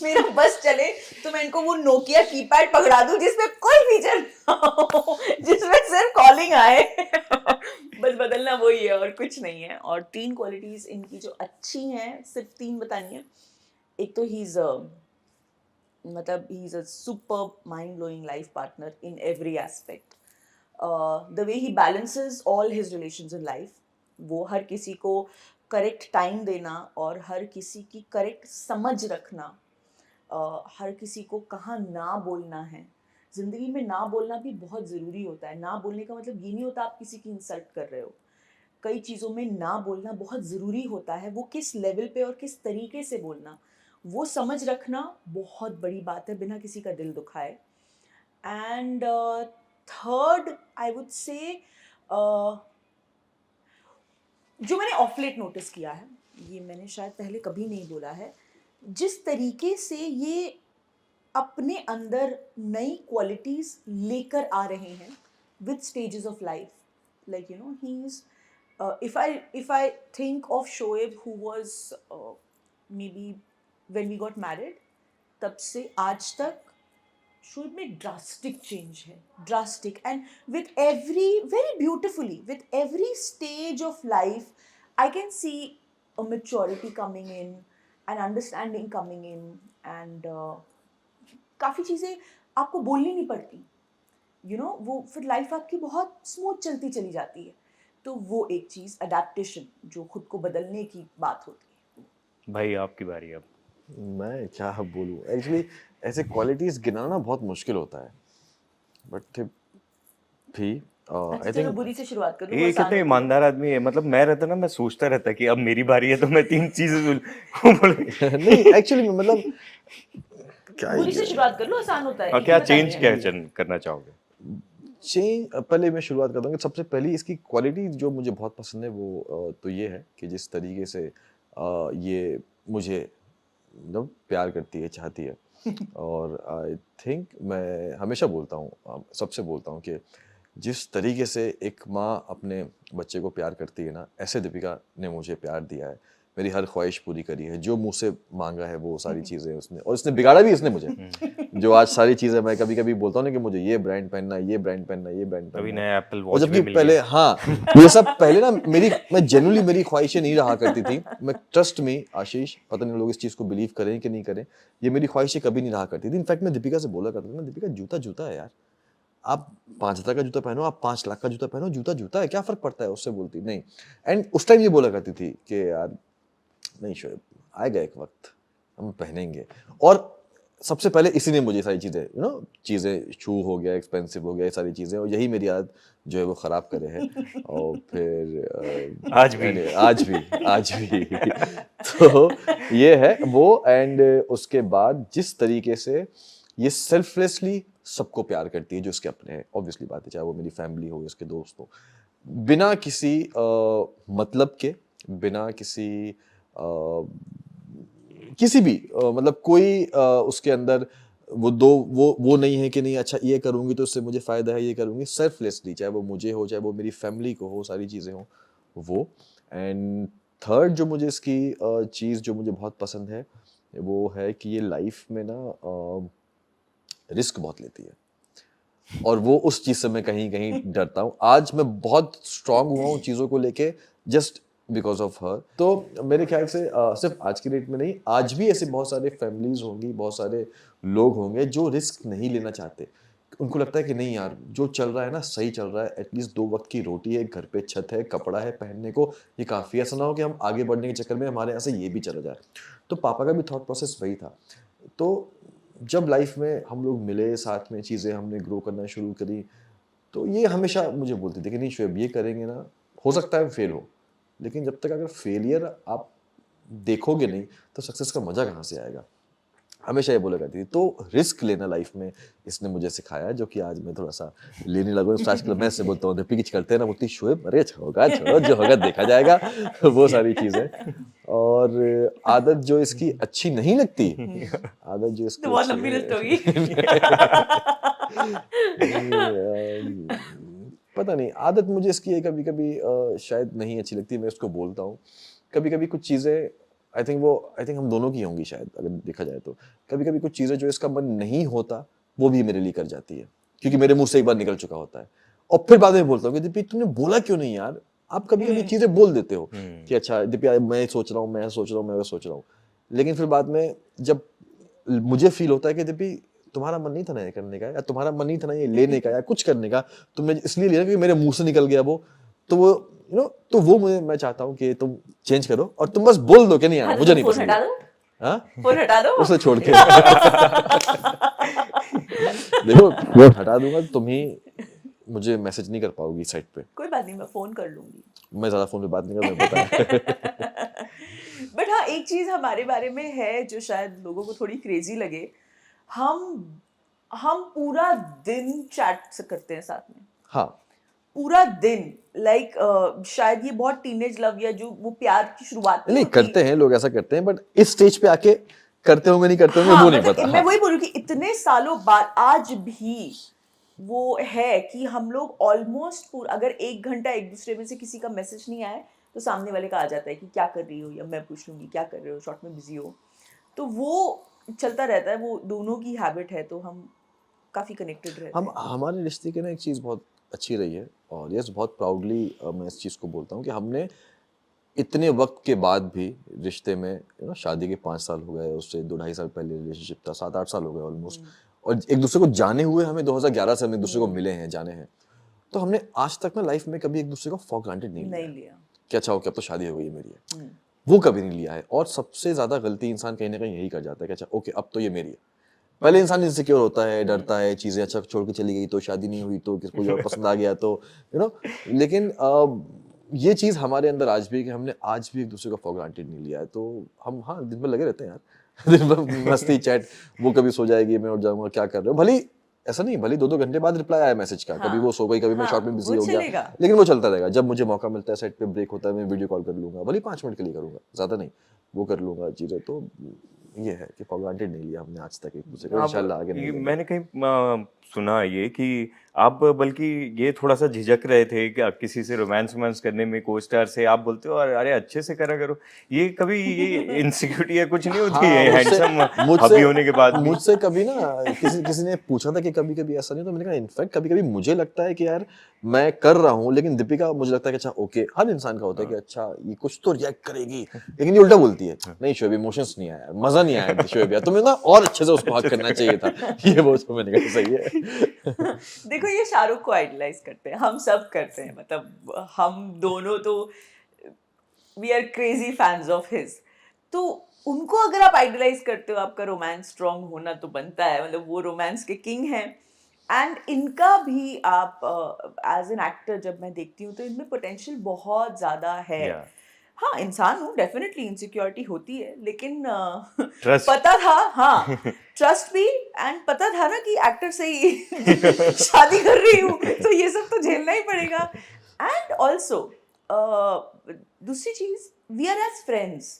मेरा बस चले तो मैं इनको वो नोकिया कीपैड पकड़ा दूं जिसमें कोई फीचर ना हो, जिसमें सिर्फ कॉलिंग आए। बस बदलना वही है और कुछ नहीं है। और 3 क्वालिटीज इनकी जो अच्छी हैं, सिर्फ 3 बतानी है। एक तो ही इज मतलब he is a super mind blowing life partner in every aspect. The way he balances all his relations in life, वो हर किसी को करेक्ट टाइम देना और हर किसी की करेक्ट समझ रखना, हर किसी को कहाँ ना बोलना है। ज़िंदगी में ना बोलना भी बहुत ज़रूरी होता है। ना बोलने का मतलब ये नहीं होता आप किसी की इंसल्ट कर रहे हो। कई चीज़ों में ना बोलना बहुत ज़रूरी होता है, वो किस लेवल पे और किस तरीके से बोलना, वो समझ रखना बहुत बड़ी बात है, बिना किसी का दिल दुखाए। And third I would say, जो मैंने ऑफ लेट नोटिस किया है, ये मैंने शायद पहले कभी नहीं बोला है, जिस तरीके से ये अपने अंदर नई क्वालिटीज़ लेकर आ रहे हैं with stages of life, like you know he is, if I think of Shoaib who was maybe when we got married, तब से आज तक शोएब में ड्रास्टिक चेंज है, drastic, and with every, very beautifully, with every stage of life I can see a maturity coming in, an understanding coming in and काफ़ी चीज़ें आपको बोलनी नहीं पड़ती, वो फिर लाइफ आपकी बहुत स्मूथ चलती चली जाती है। तो वो एक चीज़ अडेप्टेशन जो खुद को बदलने की बात होती है। भाई आपकी बारी अब। मैं क्या बोलूँ एक्चुअली, ऐसे क्वालिटीज गिनाना बहुत मुश्किल होता है, बट भी अच्छा आई चलो थिंक बुरी से शुरुआत करूँ, ये कितने ईमानदार आदमी है, मतलब मैं रहता ना, मैं सोचता रहता कि अब मेरी बारी है तो मैं 3 चीजें नहीं एक्चुअली मतलब क्या बुरी से शुरुआत कर लो, आसान होता है। और एक क्या ही बतानी चेंज है। क्या करना चाहोगे? चेंज, पहले मैं शुरुआत करता हूँ कि सबसे पहली इसकी क्वालिटी जो मुझे बहुत पसंद है वो तो ये है कि जिस तरीके से ये मुझे मतलब प्यार करती है, चाहती है। और आई थिंक मैं हमेशा बोलता हूँ, सबसे बोलता हूँ कि जिस तरीके से एक माँ अपने बच्चे को प्यार करती है ना, ऐसे दीपिका ने मुझे प्यार दिया है, मेरी हर ख्वाहिश पूरी करी है, जो मुझसे मांगा है वो सारी चीज़ें उसने, और इसने बिगाड़ा भी इसने मुझे। जो आज सारी चीज़ें मैं कभी कभी बोलता हूँ ना कि मुझे ये ब्रांड पहनना है, ये ब्रांड पहनना है, ये ब्रांड अभी पहनना है, नया एप्पल और वॉच जबकि भी मिल पहले गया। हाँ ये सब पहले ना मैं जेन्युइनली मेरी ख्वाहिशें नहीं रहा करती थी। मैं ट्रस्ट में आशीष, पता नहीं लोग इस चीज़ को बिलीव करें कि नहीं करें, ये मेरी ख्वाहिशें कभी नहीं रहा करती थी। इनफैक्ट मैं दीपिका से बोला करता था ना, दीपिका जूता जूता है यार, आप 5,000 का जूता पहनो, आप 5 लाख का जूता पहनो, जूता जूता है, क्या फर्क पड़ता है उससे। बोलती नहीं, एंड उस टाइम ये बोला करती थी कि यार नहीं शोएब, आएगा एक वक्त हम पहनेंगे। और सबसे पहले इसी ने मुझे सारी चीज़ें चीज़ें, शू हो गया, एक्सपेंसिव हो गया, ये सारी चीज़ें, और यही मेरी आदत जो है वो ख़राब करे है। और फिर आज भी। आज भी तो ये है वो। एंड उसके बाद जिस तरीके से ये सेल्फलेसली सबको प्यार करती है जो इसके अपने हैं, ऑब्वियसली बात है, चाहे वो मेरी फैमिली हो, इसके दोस्त हो, बिना किसी मतलब के, बिना किसी किसी भी मतलब कोई उसके अंदर वो नहीं है कि नहीं अच्छा ये करूंगी तो उससे मुझे फायदा है, ये करूंगी, सेल्फलेसली, चाहे वो मुझे हो, चाहे वो मेरी फैमिली को हो, सारी चीजें हो वो। एंड थर्ड जो मुझे इसकी चीज जो मुझे बहुत पसंद है वो है कि ये लाइफ में ना रिस्क बहुत लेती है, और वो उस चीज से मैं कहीं कहीं डरता हूँ। आज मैं बहुत स्ट्रांग हुआ हूँ चीजों को लेके, जस्ट बिकॉज ऑफ हर। तो मेरे ख्याल से सिर्फ आज की डेट में नहीं, आज भी ऐसे बहुत सारे फैमिलीज होंगी, बहुत सारे लोग होंगे जो रिस्क नहीं लेना चाहते। उनको लगता है कि नहीं यार, जो चल रहा है ना सही चल रहा है, एटलीस्ट 2 वक्त की रोटी है, घर पे छत है, कपड़ा है पहनने को, ये काफ़ी। ऐसा ना हो कि हम आगे बढ़ने के चक्कर में हमारे यहाँ से ये भी चला जाए। तो पापा का भी थॉट प्रोसेस वही था। तो जब लाइफ में हम लोग मिले, साथ में चीज़ें हमने ग्रो करना शुरू करी, तो ये हमेशा मुझे बोलती थी कि नहीं शोएब, ये करेंगे ना, हो सकता है फेल हो, लेकिन जब तक अगर फेलियर आप देखोगे नहीं तो सक्सेस का मजा कहाँ से आएगा। हमेशा ये बोला करती थी। तो रिस्क लेना लाइफ में इसने मुझे सिखाया, जो कि आज मैं थोड़ा सा लेने लगा हूँ। आजकल मैं इससे बोलता हूँ दीपिका कुछ करते हैं ना, बोलती शोएब अरे अच्छा होगा, छोड़ो जो होगा देखा जाएगा वो सारी चीजें। और आदत जो इसकी अच्छी नहीं लगती, आदत जो इसकी तो बहुत अच्छी लंबी है- लिस्ट होगी। पता नहीं, आदत मुझे इसकी कभी कभी शायद नहीं अच्छी लगती, मैं उसको बोलता हूँ। कभी कभी कुछ चीज़ें आई थिंक हम दोनों की होंगी शायद, अगर देखा जाए तो। कभी कभी कुछ चीज़ें जो इसका मन नहीं होता वो भी मेरे लिए कर जाती है, क्योंकि मेरे मुंह से एक बार निकल चुका होता है, और फिर बाद में बोलता हूँ कि दीपी तुमने बोला क्यों नहीं यार। आप कभी कभी चीज़ें बोल देते हो कि अच्छा दीपी मैं सोच रहा हूँ, मैं सोच रहा हूँ, मैं सोच रहा हूँ, लेकिन फिर बाद में जब मुझे फील होता है कि दीपी तुम्हारा मन नहीं था ना ये करने का, या तुम्हारा मन नहीं था ना ये लेने का या कुछ करने का, तुमने इसलिए लिया क्योंकि मेरे मुंह से निकल गया वो, तो वो तो वो मुझे, मैं चाहता हूँ कि तुम चेंज करो और तुम बस बोल दो कि नहीं यार मुझे नहीं फोन पसंद हटा है। दो, हाँ फोन हटा दो। उसे छोड़ के देखो वो हटा दूंगा तो तुम ही मुझे मैसेज नहीं कर पाओगी साइट पे। कोई बात नहीं, मैं फोन कर लूंगी। मैं ज्यादा फोन पे बात नहीं कर, मैं पता है। बट हाँ, एक चीज हमारे बारे में है जो शायद लोगों को थोड़ी क्रेजी लगे, हम पूरा दिन चैट करते हैं साथ में, हाँ पूरा दिन। लाइक शायद ये बहुत टीनेज लव या जो वो प्यार की शुरुआत नहीं होती। करते हैं लोग, ऐसा करते हैं, बट इस स्टेज पे आके करते होंगे नहीं करते होंगे हाँ, वो नहीं मतलब पता। मैं हाँ वही बोल रही हूँ कि इतने सालों बाद आज भी वो है कि हम लोग ऑलमोस्ट अगर 1 घंटा एक दूसरे में से किसी का मैसेज नहीं आया तो सामने वाले का आ जाता है कि क्या कर रही हो, या मैं पूछ लूंगी क्या कर रहे हो, शॉर्ट में बिजी हो। तो वो चलता रहता है, वो दोनों की हैबिट है, तो हम काफी कनेक्टेड रहते हम हैं। हमारे रिश्ते की ना एक चीज़ बहुत अच्छी रही है, और यस बहुत प्राउडली मैं इस चीज़ को बोलता हूँ कि हमने इतने वक्त के बाद भी रिश्ते में शादी के 5 साल हो गए, उससे 2-2.5 साल पहले रिलेशनशिप था, 7-8 साल हो गए ऑलमोस्ट, और एक दूसरे को जाने हुए हमें 2011 से हम एक दूसरे को मिले हैं, जाने हैं, तो हमने आज तक ना लाइफ में कभी एक दूसरे को फॉर ग्रांटेड नहीं नहीं लिया लिया। कि अच्छा ओके अब तो शादी हो गई है मेरी है, वो कभी नहीं लिया है। और सबसे ज्यादा गलती इंसान कहीं ना कहीं यही कर जाता है कि अच्छा ओके अब तो ये मेरी है। पहले इंसान इनसिक्योर होता है, डरता है, चीजें अच्छा छोड़ के चली गई तो, शादी नहीं हुई तो, किसी को और पसंद आ गया तो, लेकिन ये चीज हमारे अंदर आज भी है कि हमने आज भी एक दूसरे को फॉर ग्रांटेड नहीं लिया है। तो हम हाँ दिन भर लगे रहते हैं यार दिन भर मस्ती चैट, वो कभी सो जाएगी, मैं उठ जाऊंगा, क्या कर रहे हो, भले ऐसा नहीं, भले 2-2 घंटे बाद रिप्लाई आया मैसेज का, कभी वो सो गई, कभी मैं शॉर्ट में बिजी हो गया, लेकिन वो चलता रहेगा। जब मुझे मौका मिलता है, सेट पे ब्रेक होता है, मैं वीडियो कॉल कर लूंगा, भले 5 मिनट के लिए करूंगा, ज्यादा नहीं, वो कर लूंगा चीजें। तो ये है कि फॉर ग्रांटेड नहीं लिया हमने आज तक एक दूसरे को, इंशाल्लाह आगे नहीं लेंगे। मैंने कहीं सुना ये कि आप बल्कि ये थोड़ा सा झिझक रहे थे कि आप किसी से रोमांस वोमांस करने में, को स्टार से, आप बोलते हो अरे अच्छे से करा करो, ये कभी ये इनसिक्योरिटी है कुछ नहीं होती है हैंडसम हबी होने के बाद भी? मुझसे कभी ना किसी ने पूछा था कि कभी कभी ऐसा नहीं, तो मैंने कहा इनफैक्ट कभी कभी मुझे लगता है कि यार मैं कर रहा हूँ, लेकिन दीपिका मुझे लगता है कि अच्छा ओके, हर इंसान का होता है कि अच्छा ये कुछ तो रिएक्ट करेगी, लेकिन ये उल्टा बोलती है, नहीं शोएब इमोशंस नहीं आया, मजा नहीं आया शोएब यार, तुम्हें ना और अच्छे से उसको हक करना चाहिए था, ये वो तो मैंने कहा सही है। देखो ये शाहरुख को आइडलाइज करते हैं, हम सब करते हैं, मतलब हम दोनों तो we are crazy fans of his. तो उनको अगर आप आइडलाइज करते हो, आपका रोमांस स्ट्रांग होना तो बनता है, मतलब वो रोमांस के किंग हैं। एंड इनका भी आप एज एन एक्टर जब मैं देखती हूँ तो इनमें पोटेंशियल बहुत ज़्यादा है। हाँ, इंसान हूँ, डेफिनेटली इनसिक्योरिटी होती है, लेकिन Trust. पता था, हाँ ट्रस्ट भी, एंड पता था ना कि एक्टर से ही शादी कर रही हूँ, तो ये सब तो झेलना ही पड़ेगा। एंड ऑल्सो दूसरी चीज, वी आर एज फ्रेंड्स,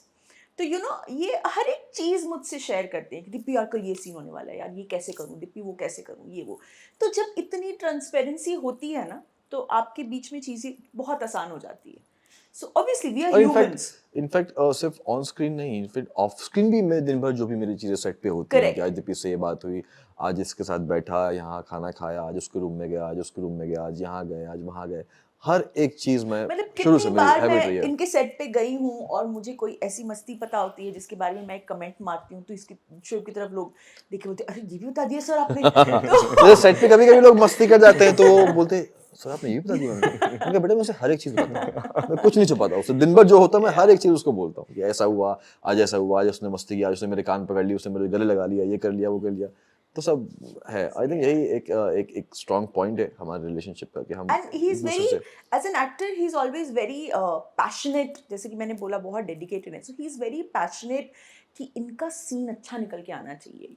तो ये हर एक चीज मुझसे शेयर करते हैं कि दीप्ति यार कल ये सीन होने वाला है, यार ये कैसे करूँ, दीप्ति वो कैसे करूँ, ये वो। तो जब इतनी ट्रांसपेरेंसी होती है ना, तो आपके बीच में चीजें बहुत आसान हो जाती है। So obviously we are humans. In fact सिर्फ ऑन स्क्रीन नहीं, इनफैक्ट ऑफ स्क्रीन भी मैं दिन भर जो भी मेरी चीजें सेट पे होती हैं कि आज दीपी से ये बात हुई, आज इसके साथ बैठा, यहाँ खाना खाया, आज उसके रूम में गया, आज उसके रूम में गया, आज यहाँ गए, आज वहाँ गए, हर एक चीज मैं शुरू से मेरी हैबिट रही है। इनके सेट पे गई हूँ और मुझे कोई ऐसी मस्ती पता होती है जिसके बारे में मैं एक कमेंट मारती हूँ, तो इसकी शो की तरफ लोग देखे बोलते अरे ये भी बता दिया सर आपने। तो सेट पे कभी कभी लोग मस्ती कर जाते हैं तो बोलते सर आपने ये बता दिया, मैंने बेटा मैं उसे हर एक चीज बताता हूँ, मैं कुछ नहीं छुपाता, उससे दिन भर जो होता है मैं हर एक चीज उसको बोलता हूँ कि ऐसा हुआ, आज ऐसा हुआ, आज उसने मस्ती किया, आज उसने मेरे कान पकड़ लिया, उसने मेरे गले लगा लिया, ये कर लिया, वो कर लिया, तो सब है। आई थिंक यही एक स्ट्रॉन्ग पॉइंट है हमारे रिलेशनशिप का कि हम and he is very, as an actor he is always very passionate, जैसे कि मैंने बोला बहुत डेडिकेटेड है, so he is very passionate कि इनका सीन अच्छा निकल के आना चाहिए,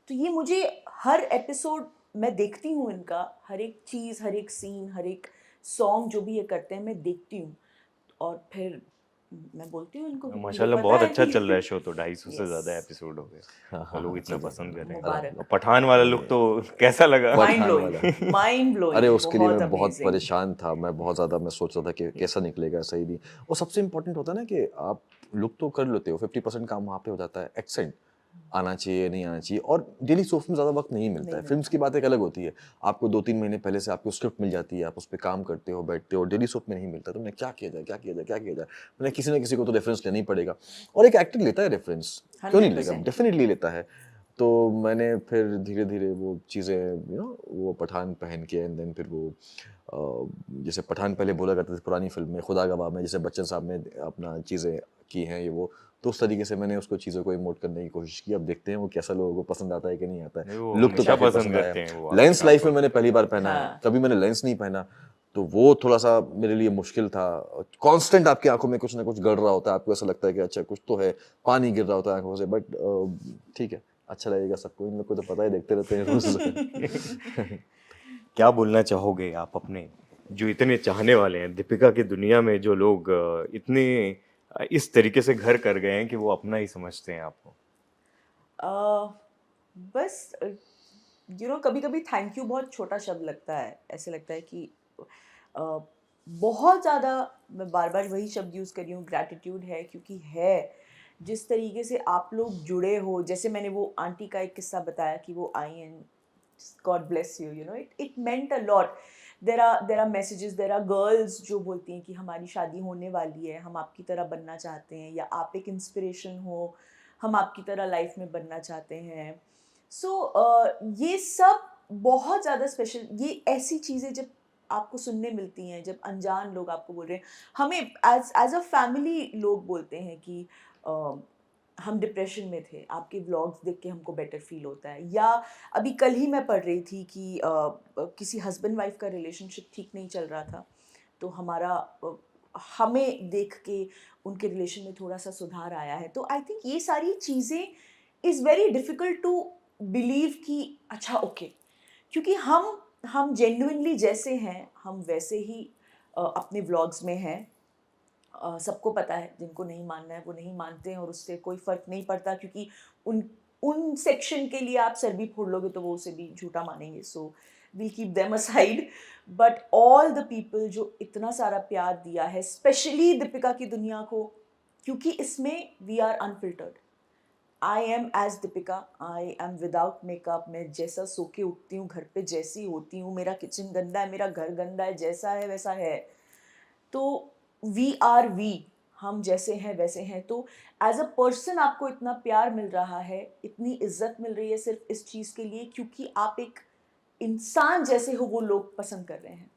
तो ये मुझे हर एपिसोड मैं देखती हूँ, इनका हर एक चीज़, हर एक सीन, हर एक सॉन्ग जो भी ये करते हैं मैं देखती हूँ, और फिर मैं बोलती हूँ इनको माशाल्लाह बहुत अच्छा चल रहा है शो, तो 250 से ज्यादा एपिसोड हो गए और लोग इतना पसंद कर रहे हैं। पठान वाला लुक तो कैसा लगा? Mind blowing. अरे उसके लिए मैं बहुत परेशान था, मैं बहुत ज्यादा मैं सोच रहा था कि कैसा निकलेगा, सही नहीं। और सबसे इम्पोर्टेंट होता है ना कि आप लुक तो कर लेते हो, 50% काम वहाँ पे हो जाता है, एक्सेंट आना चाहिए, नहीं आना चाहिए, और डेली सोप में ज़्यादा वक्त नहीं मिलता है। फिल्म्स की बात एक अलग होती है, आपको 2-3 महीने पहले से आपको स्क्रिप्ट मिल जाती है, आप उस पर काम करते हो, बैठते हो, डेली सोप में नहीं मिलता, तो मैंने क्या किया जाए, क्या किया जाए, क्या किया जाए, मैंने किसी न किसी को तो रेफरेंस लेना ही पड़ेगा, और एक एक्टर लेता है रेफरेंस, क्यों नहीं लेगा, डेफिनेटली लेता है। तो मैंने फिर धीरे धीरे वो चीज़ें वो पठान पहन के, एंड देन फिर वो जैसे पठान पहले बोला करते थे पुरानी फिल्म में, खुदा गवाह में जैसे बच्चन साहब ने अपना चीज़ें की हैं, ये वो, तो उस तरीके से मैंने उसको चीज़ों को इमोट करने की कोशिश की। अब देखते हैं वो कैसा लोगों को पसंद आता है कि नहीं आता है। लुक तो काफी पसंद आया। लेंस लाइफ में मैंने पहली बार पहना है, कभी मैंने लेंस नहीं पहना, तो वो थोड़ा सा मेरे लिए मुश्किल था। कांस्टेंट आपकी आंखों में कुछ ना कुछ गड़ रहा होता है, आपको ऐसा लगता है कि अच्छा कुछ तो है, पानी गिर रहा होता है आंखों से, बट ठीक है, अच्छा लगेगा सबको, इन लोग को तो पता ही, देखते रहते हैं रोज। क्या बोलना चाहोगे आप अपने जो इतने चाहने वाले हैं, दीपिका की दुनिया में जो लोग इतने इस तरीके से घर कर गए हैं कि वो अपना ही समझते हैं आपको? बस कभी कभी थैंक यू बहुत छोटा शब्द लगता है, ऐसे लगता है कि बहुत ज़्यादा, मैं बार बार वही शब्द यूज़ कर रही हूँ, ग्रैटिट्यूड है, क्योंकि है जिस तरीके से आप लोग जुड़े हो। जैसे मैंने वो आंटी का एक किस्सा बताया कि वो आई and God bless you, it meant a lot. There are messages, there are girls जो बोलती हैं कि हमारी शादी होने वाली है, हम आपकी तरह बनना चाहते हैं, या आप एक इंस्पिरेशन हो, हम आपकी तरह लाइफ में बनना चाहते हैं. सो ये सब बहुत ज़्यादा स्पेशल, ये ऐसी चीज़ें जब आपको सुनने मिलती हैं, जब अनजान लोग आपको बोल रहे हैं, हमें एज अ फैमिली लोग बोलते हैं कि हम डिप्रेशन में थे, आपके व्लॉग्स देख के हमको बेटर फील होता है. या अभी कल ही मैं पढ़ रही थी कि किसी हस्बैंड वाइफ का रिलेशनशिप ठीक नहीं चल रहा था, तो हमें देख के उनके रिलेशन में थोड़ा सा सुधार आया है. तो आई थिंक ये सारी चीज़ें is very difficult to believe कि अच्छा ओके, क्योंकि हम जेन्युइनली जैसे हैं हम वैसे ही अपने व्लॉग्स में हैं. सबको पता है, जिनको नहीं मानना है वो नहीं मानते हैं, और उससे कोई फ़र्क नहीं पड़ता, क्योंकि उन सेक्शन के लिए आप सर भी फोड़ लोगे तो वो उसे भी झूठा मानेंगे. सो we'll keep them aside. But all the people जो इतना सारा प्यार दिया है, स्पेशली दीपिका की दुनिया को, क्योंकि इसमें we are unfiltered. I am as Deepika, I am without makeup. मैं जैसा सो के उठती हूँ, घर पे जैसी होती हूँ, मेरा किचन गंदा है, मेरा घर गंदा है, जैसा है वैसा है. तो वी आर वी, हम जैसे हैं वैसे हैं. तो एज अ पर्सन आपको इतना प्यार मिल रहा है, इतनी इज्जत मिल रही है सिर्फ इस चीज़ के लिए क्योंकि आप एक इंसान जैसे हो, वो लोग पसंद कर रहे हैं.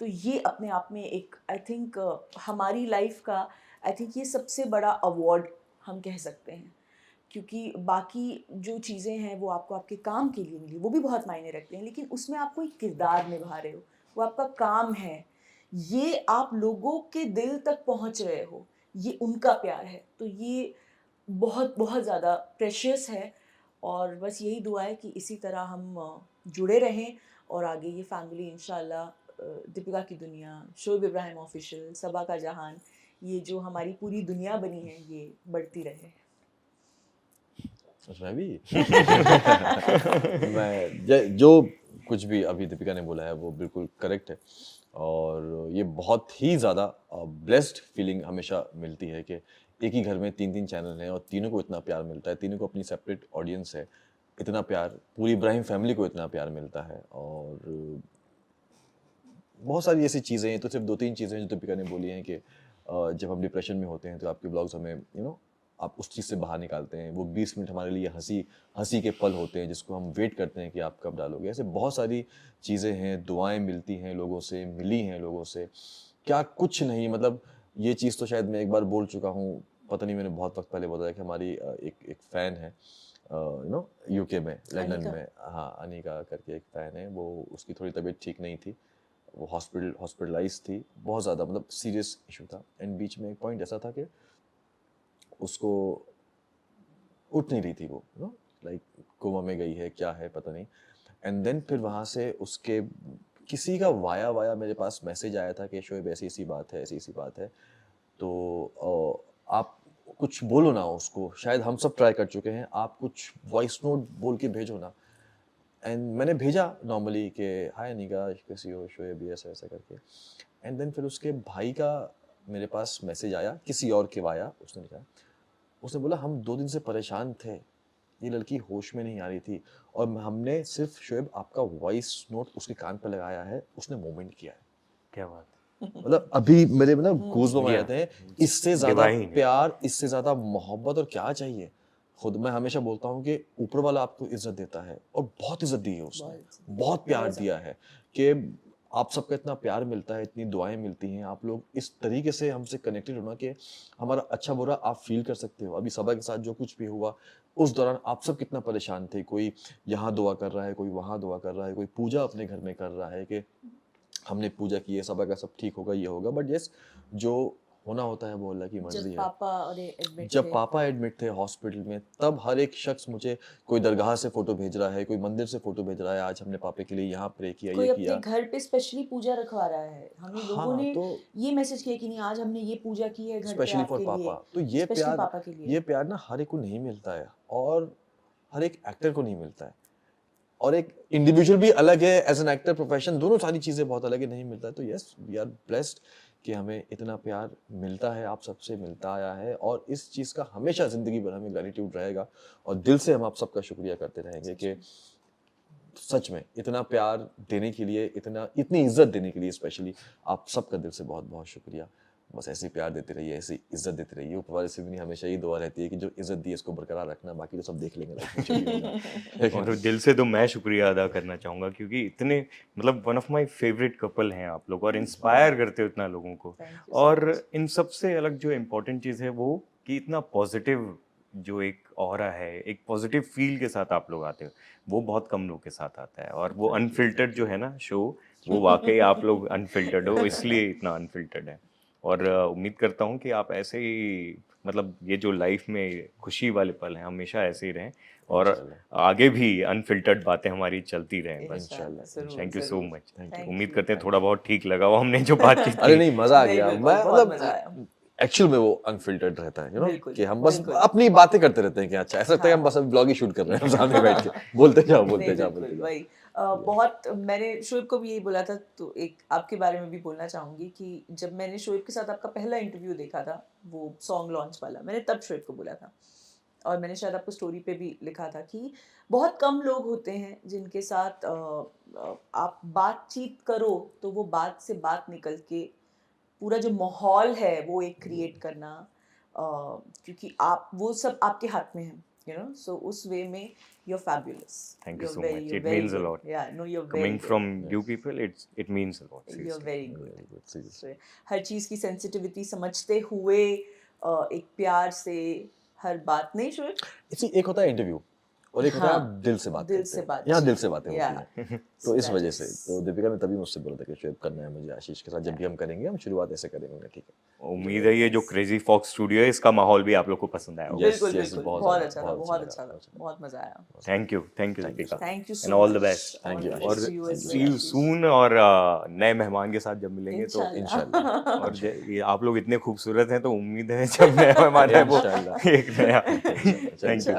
तो ये अपने आप में एक आई थिंक हमारी लाइफ का आई थिंक ये सबसे बड़ा अवार्ड हम कह सकते हैं. क्योंकि बाकी जो चीज़ें हैं वो आपको आपके काम के लिए मिली, वो भी बहुत मायने रखते हैं, लेकिन उसमें आप कोई किरदार निभा रहे हो, वो आपका काम है, ये आप लोगों के दिल तक पहुंच रहे हो, ये उनका प्यार है. तो ये बहुत बहुत ज़्यादा प्रेशियस है. और बस यही दुआ है कि इसी तरह हम जुड़े रहें, और आगे ये फैमिली इंशाल्लाह दीपिका की दुनिया, शोएब इब्राहिम ऑफिशियल, सबा का जहान, ये जो हमारी पूरी दुनिया बनी है ये बढ़ती रहे. मैं भी जो कुछ भी अभी दीपिका ने बोला है वो बिल्कुल करेक्ट है. और ये बहुत ही ज़्यादा ब्लेस्ड फीलिंग हमेशा मिलती है कि एक ही घर में 3-3 चैनल हैं और तीनों को इतना प्यार मिलता है, तीनों को अपनी सेपरेट ऑडियंस है, इतना प्यार पूरी इब्राहिम फैमिली को इतना प्यार मिलता है. और बहुत सारी ऐसी चीज़ें हैं, तो सिर्फ 2-3 चीज़ें जो दीपिका ने बोली हैं कि जब हम डिप्रेशन में होते हैं तो आपके ब्लॉग्स हमें आप उस चीज़ से बाहर निकालते हैं. वो 20 मिनट हमारे लिए हंसी के पल होते हैं जिसको हम वेट करते हैं कि आप कब डालोगे. ऐसे बहुत सारी चीज़ें हैं, दुआएं मिलती हैं लोगों से, मिली हैं लोगों से, क्या कुछ नहीं. मतलब ये चीज़ तो शायद मैं एक बार बोल चुका हूँ, पता नहीं मैंने बहुत वक्त पहले बताया कि हमारी एक फ़ैन है यूके में, लंदन में. हाँ, अनिका करके एक फ़ैन है. वो उसकी थोड़ी तबीयत ठीक नहीं थी, वो हॉस्पिटलाइज थी, बहुत ज़्यादा मतलब सीरियस इशू था. एंड बीच में एक पॉइंट ऐसा था कि उसको उठ नहीं रही थी, वो लाइक कोमा में गई है, क्या है पता नहीं. एंड देन फिर वहाँ से उसके किसी का वाया मेरे पास मैसेज आया था कि शोएब ऐसी बात है, ऐसी बात है, तो आप कुछ बोलो ना उसको, शायद हम सब ट्राई कर चुके हैं, आप कुछ वॉइस नोट बोल के भेजो ना. एंड मैंने भेजा नॉर्मली कि हाय अनिका कैसी हो शोएब, ऐसा ऐसा करके. एंड देन फिर उसके भाई का मेरे पास मैसेज आया किसी और के वाया. उसने बोला हम 2 दिन से परेशान थे, ये लड़की होश में नहीं आ रही थी और हमने सिर्फ शोएब आपका वॉइस नोट उसके कान पर लगाया है, उसने मोमेंट किया है. क्या बात. मतलब अभी मेरे मतलब गूज़बम्स आ जाते हैं. इससे ज़्यादा डिवाइन है. प्यार, इससे ज़्यादा मोहब्बत और क्या चाहिए. खुद मैं हमेशा बोलता हूँ कि ऊपर वाला आपको इज्जत देता है और बहुत इज्जत दी है उसने, बहुत प्यार दिया है कि आप सबका इतना प्यार मिलता है, इतनी दुआएं मिलती हैं, आप लोग इस तरीके से हमसे कनेक्टेड होना कि हमारा अच्छा बुरा आप फील कर सकते हो. अभी सबा के साथ जो कुछ भी हुआ उस दौरान आप सब कितना परेशान थे, कोई यहाँ दुआ कर रहा है, कोई वहाँ दुआ कर रहा है, कोई पूजा अपने घर में कर रहा है कि हमने पूजा की है, सबा का सब ठीक होगा, ये होगा. बट यस, जो होना होता है वो अल्लाह की मर्जी है. जब पापा एडमिट थे हॉस्पिटल में, तब हर एक शख्स मुझे कोई दरगाह से फोटो भेज रहा है, कोई मंदिर से फोटो भेज रहा है, आज हमने पापा के लिए यहाँ प्रे किया, कोई ये अपने किया. घर पे स्पेशली पूजा रखवा रहा है. हमें लोगों ने तो ये मैसेज किया कि नहीं आज हमने ये पूजा की है घर पे स्पेशली फॉर आपके लिए, पापा. तो ये स्पेशली प्यार, पापा के लिए. ये प्यार ना हर एक को नहीं मिलता है और हर एक एक्टर को नहीं मिलता है. और एक इंडिविजुअल भी अलग है, एज एन एक्टर प्रोफेशन, दोनों सारी चीज़ें बहुत अलग है, नहीं मिलता है. तो यस, वी आर ब्लेस्ड कि हमें इतना प्यार मिलता है, आप सबसे मिलता आया है और इस चीज़ का हमेशा ज़िंदगी भर हमें ग्रेटिट्यूड रहेगा. और दिल से हम आप सबका शुक्रिया करते रहेंगे कि सच में इतना प्यार देने के लिए, इतनी इज्जत देने के लिए स्पेशली आप सबका दिल से बहुत बहुत शुक्रिया। बस ऐसे ही प्यार देते रहिए, ऐसी इज्जत देते रहिए। ऊपर वाले से भी हमेशा यही दुआ रहती है कि जो इज्जत दी है इसको बरकरार रखना, बाकी तो सब देख लेंगे लाइफ में जो भी होगा। और दिल से तो मैं शुक्रिया अदा करना चाहूँगा क्योंकि इतने मतलब one of my favourite couple हैं आप लोग और इंस्पायर करते हो इतना लोगों को। और इन सबसे अलग जो इम्पोर्टेंट चीज़ है वो कि इतना पॉजिटिव जो एक ऑरा है, एक पॉजिटिव फील के साथ आप लोग आते हो, वो बहुत कम लोग के साथ आता है। और वो अनफिल्टर्ड जो है ना शो, वो वाकई आप लोग अनफिल्टर्ड हो, इसलिए इतना अनफिल्टर्ड है। और उम्मीद करता हूँ कि आप ऐसे ही मतलब ये जो लाइफ में खुशी वाले पल हैं हमेशा ऐसे ही रहें और आगे भी अनफिल्टर्ड बातें हमारी चलती रहें बस। इंशाल्लाह, थैंक यू सो जरूर। मच। Thank उम्मीद you. करते हैं थोड़ा बहुत ठीक लगा हो हमने जो बातचीत अरे की। नहीं, मजा आ नहीं, गया। बिल्कुल, मैं बहुत मजा आया। मतलब एक्चुअल में वो अनफिल्टर्ड रहता है, बिल्कुल, कि हम बस बिल्कुल। अपनी बातें करते रहते हैं कि अच्छा ऐसा लगता है कि हम बस अभी ब्लॉग ही शूट कर रहे हैं सामने बैठ के, बोलते जाओ नहीं, बोलते जाओ बिल्कुल, बोलते जाओ। वही बहुत मैंने शोएब को भी यही बोला था, तो एक आपके बारे में भी बोलना चाहूंगी कि जब मैंने शोएब के साथ आपका पहला इंटरव्यू देखा था, वो सॉन्ग लॉन्च वाला, मैंने तब शोएब को बोला था और मैंने शायद आपको स्टोरी पे भी लिखा था कि बहुत कम लोग होते हैं जिनके साथ आप बातचीत करो तो वो बात से बात निकल के पूरा जो माहौल है वो एक क्रिएट करना, क्योंकि आप वो सब आपके हाथ में है, यू नो, सो उस वे में you're fabulous. Thank you You're so very- much. you're It very means a good. lot. Yeah, no, you're very Coming good. from you people, it means a lot. You're Seriously. very good. Seriously. So, हर चीज की sensitivity समझते हुए एक प्यार से हर बात नहीं शोएब, इसी एक होता है इंटरव्यू और एक होता है हाँ, आप दिल से बात दिल करते से हैं। बात यहाँ करते दिल से हैं। बातें Yeah. होती हैं। तो इस That वजह is- से तो दीपिका ने तभी मुझसे बोला था कि शुएब करना है मुझे आशीष के साथ, जब भी हम करेंगे हम शुरुआत ऐसे करेंगे। ठीक है, उम्मीद है ये जो क्रेजी फॉक्स स्टूडियो है इसका माहौल भी आप लोग को पसंद आया होगा। Yes, बिल्कुल yes, बिल्कुल, बहुत बहुत ज़्यादा, अच्छा था, बहुत बहुत अच्छा अच्छा लगा, था, बहुत मजा आया। Thank you Deepika Thank you so and all the much. Best. Thank you, All the और best to you as see well, you Ashish. Soon और नए मेहमान के साथ जब मिलेंगे तो इंशाल्लाह। और ये आप लोग इतने खूबसूरत हैं तो उम्मीद है जब नया मेहमान है वो इंशाल्लाह। एक नया। Thank you.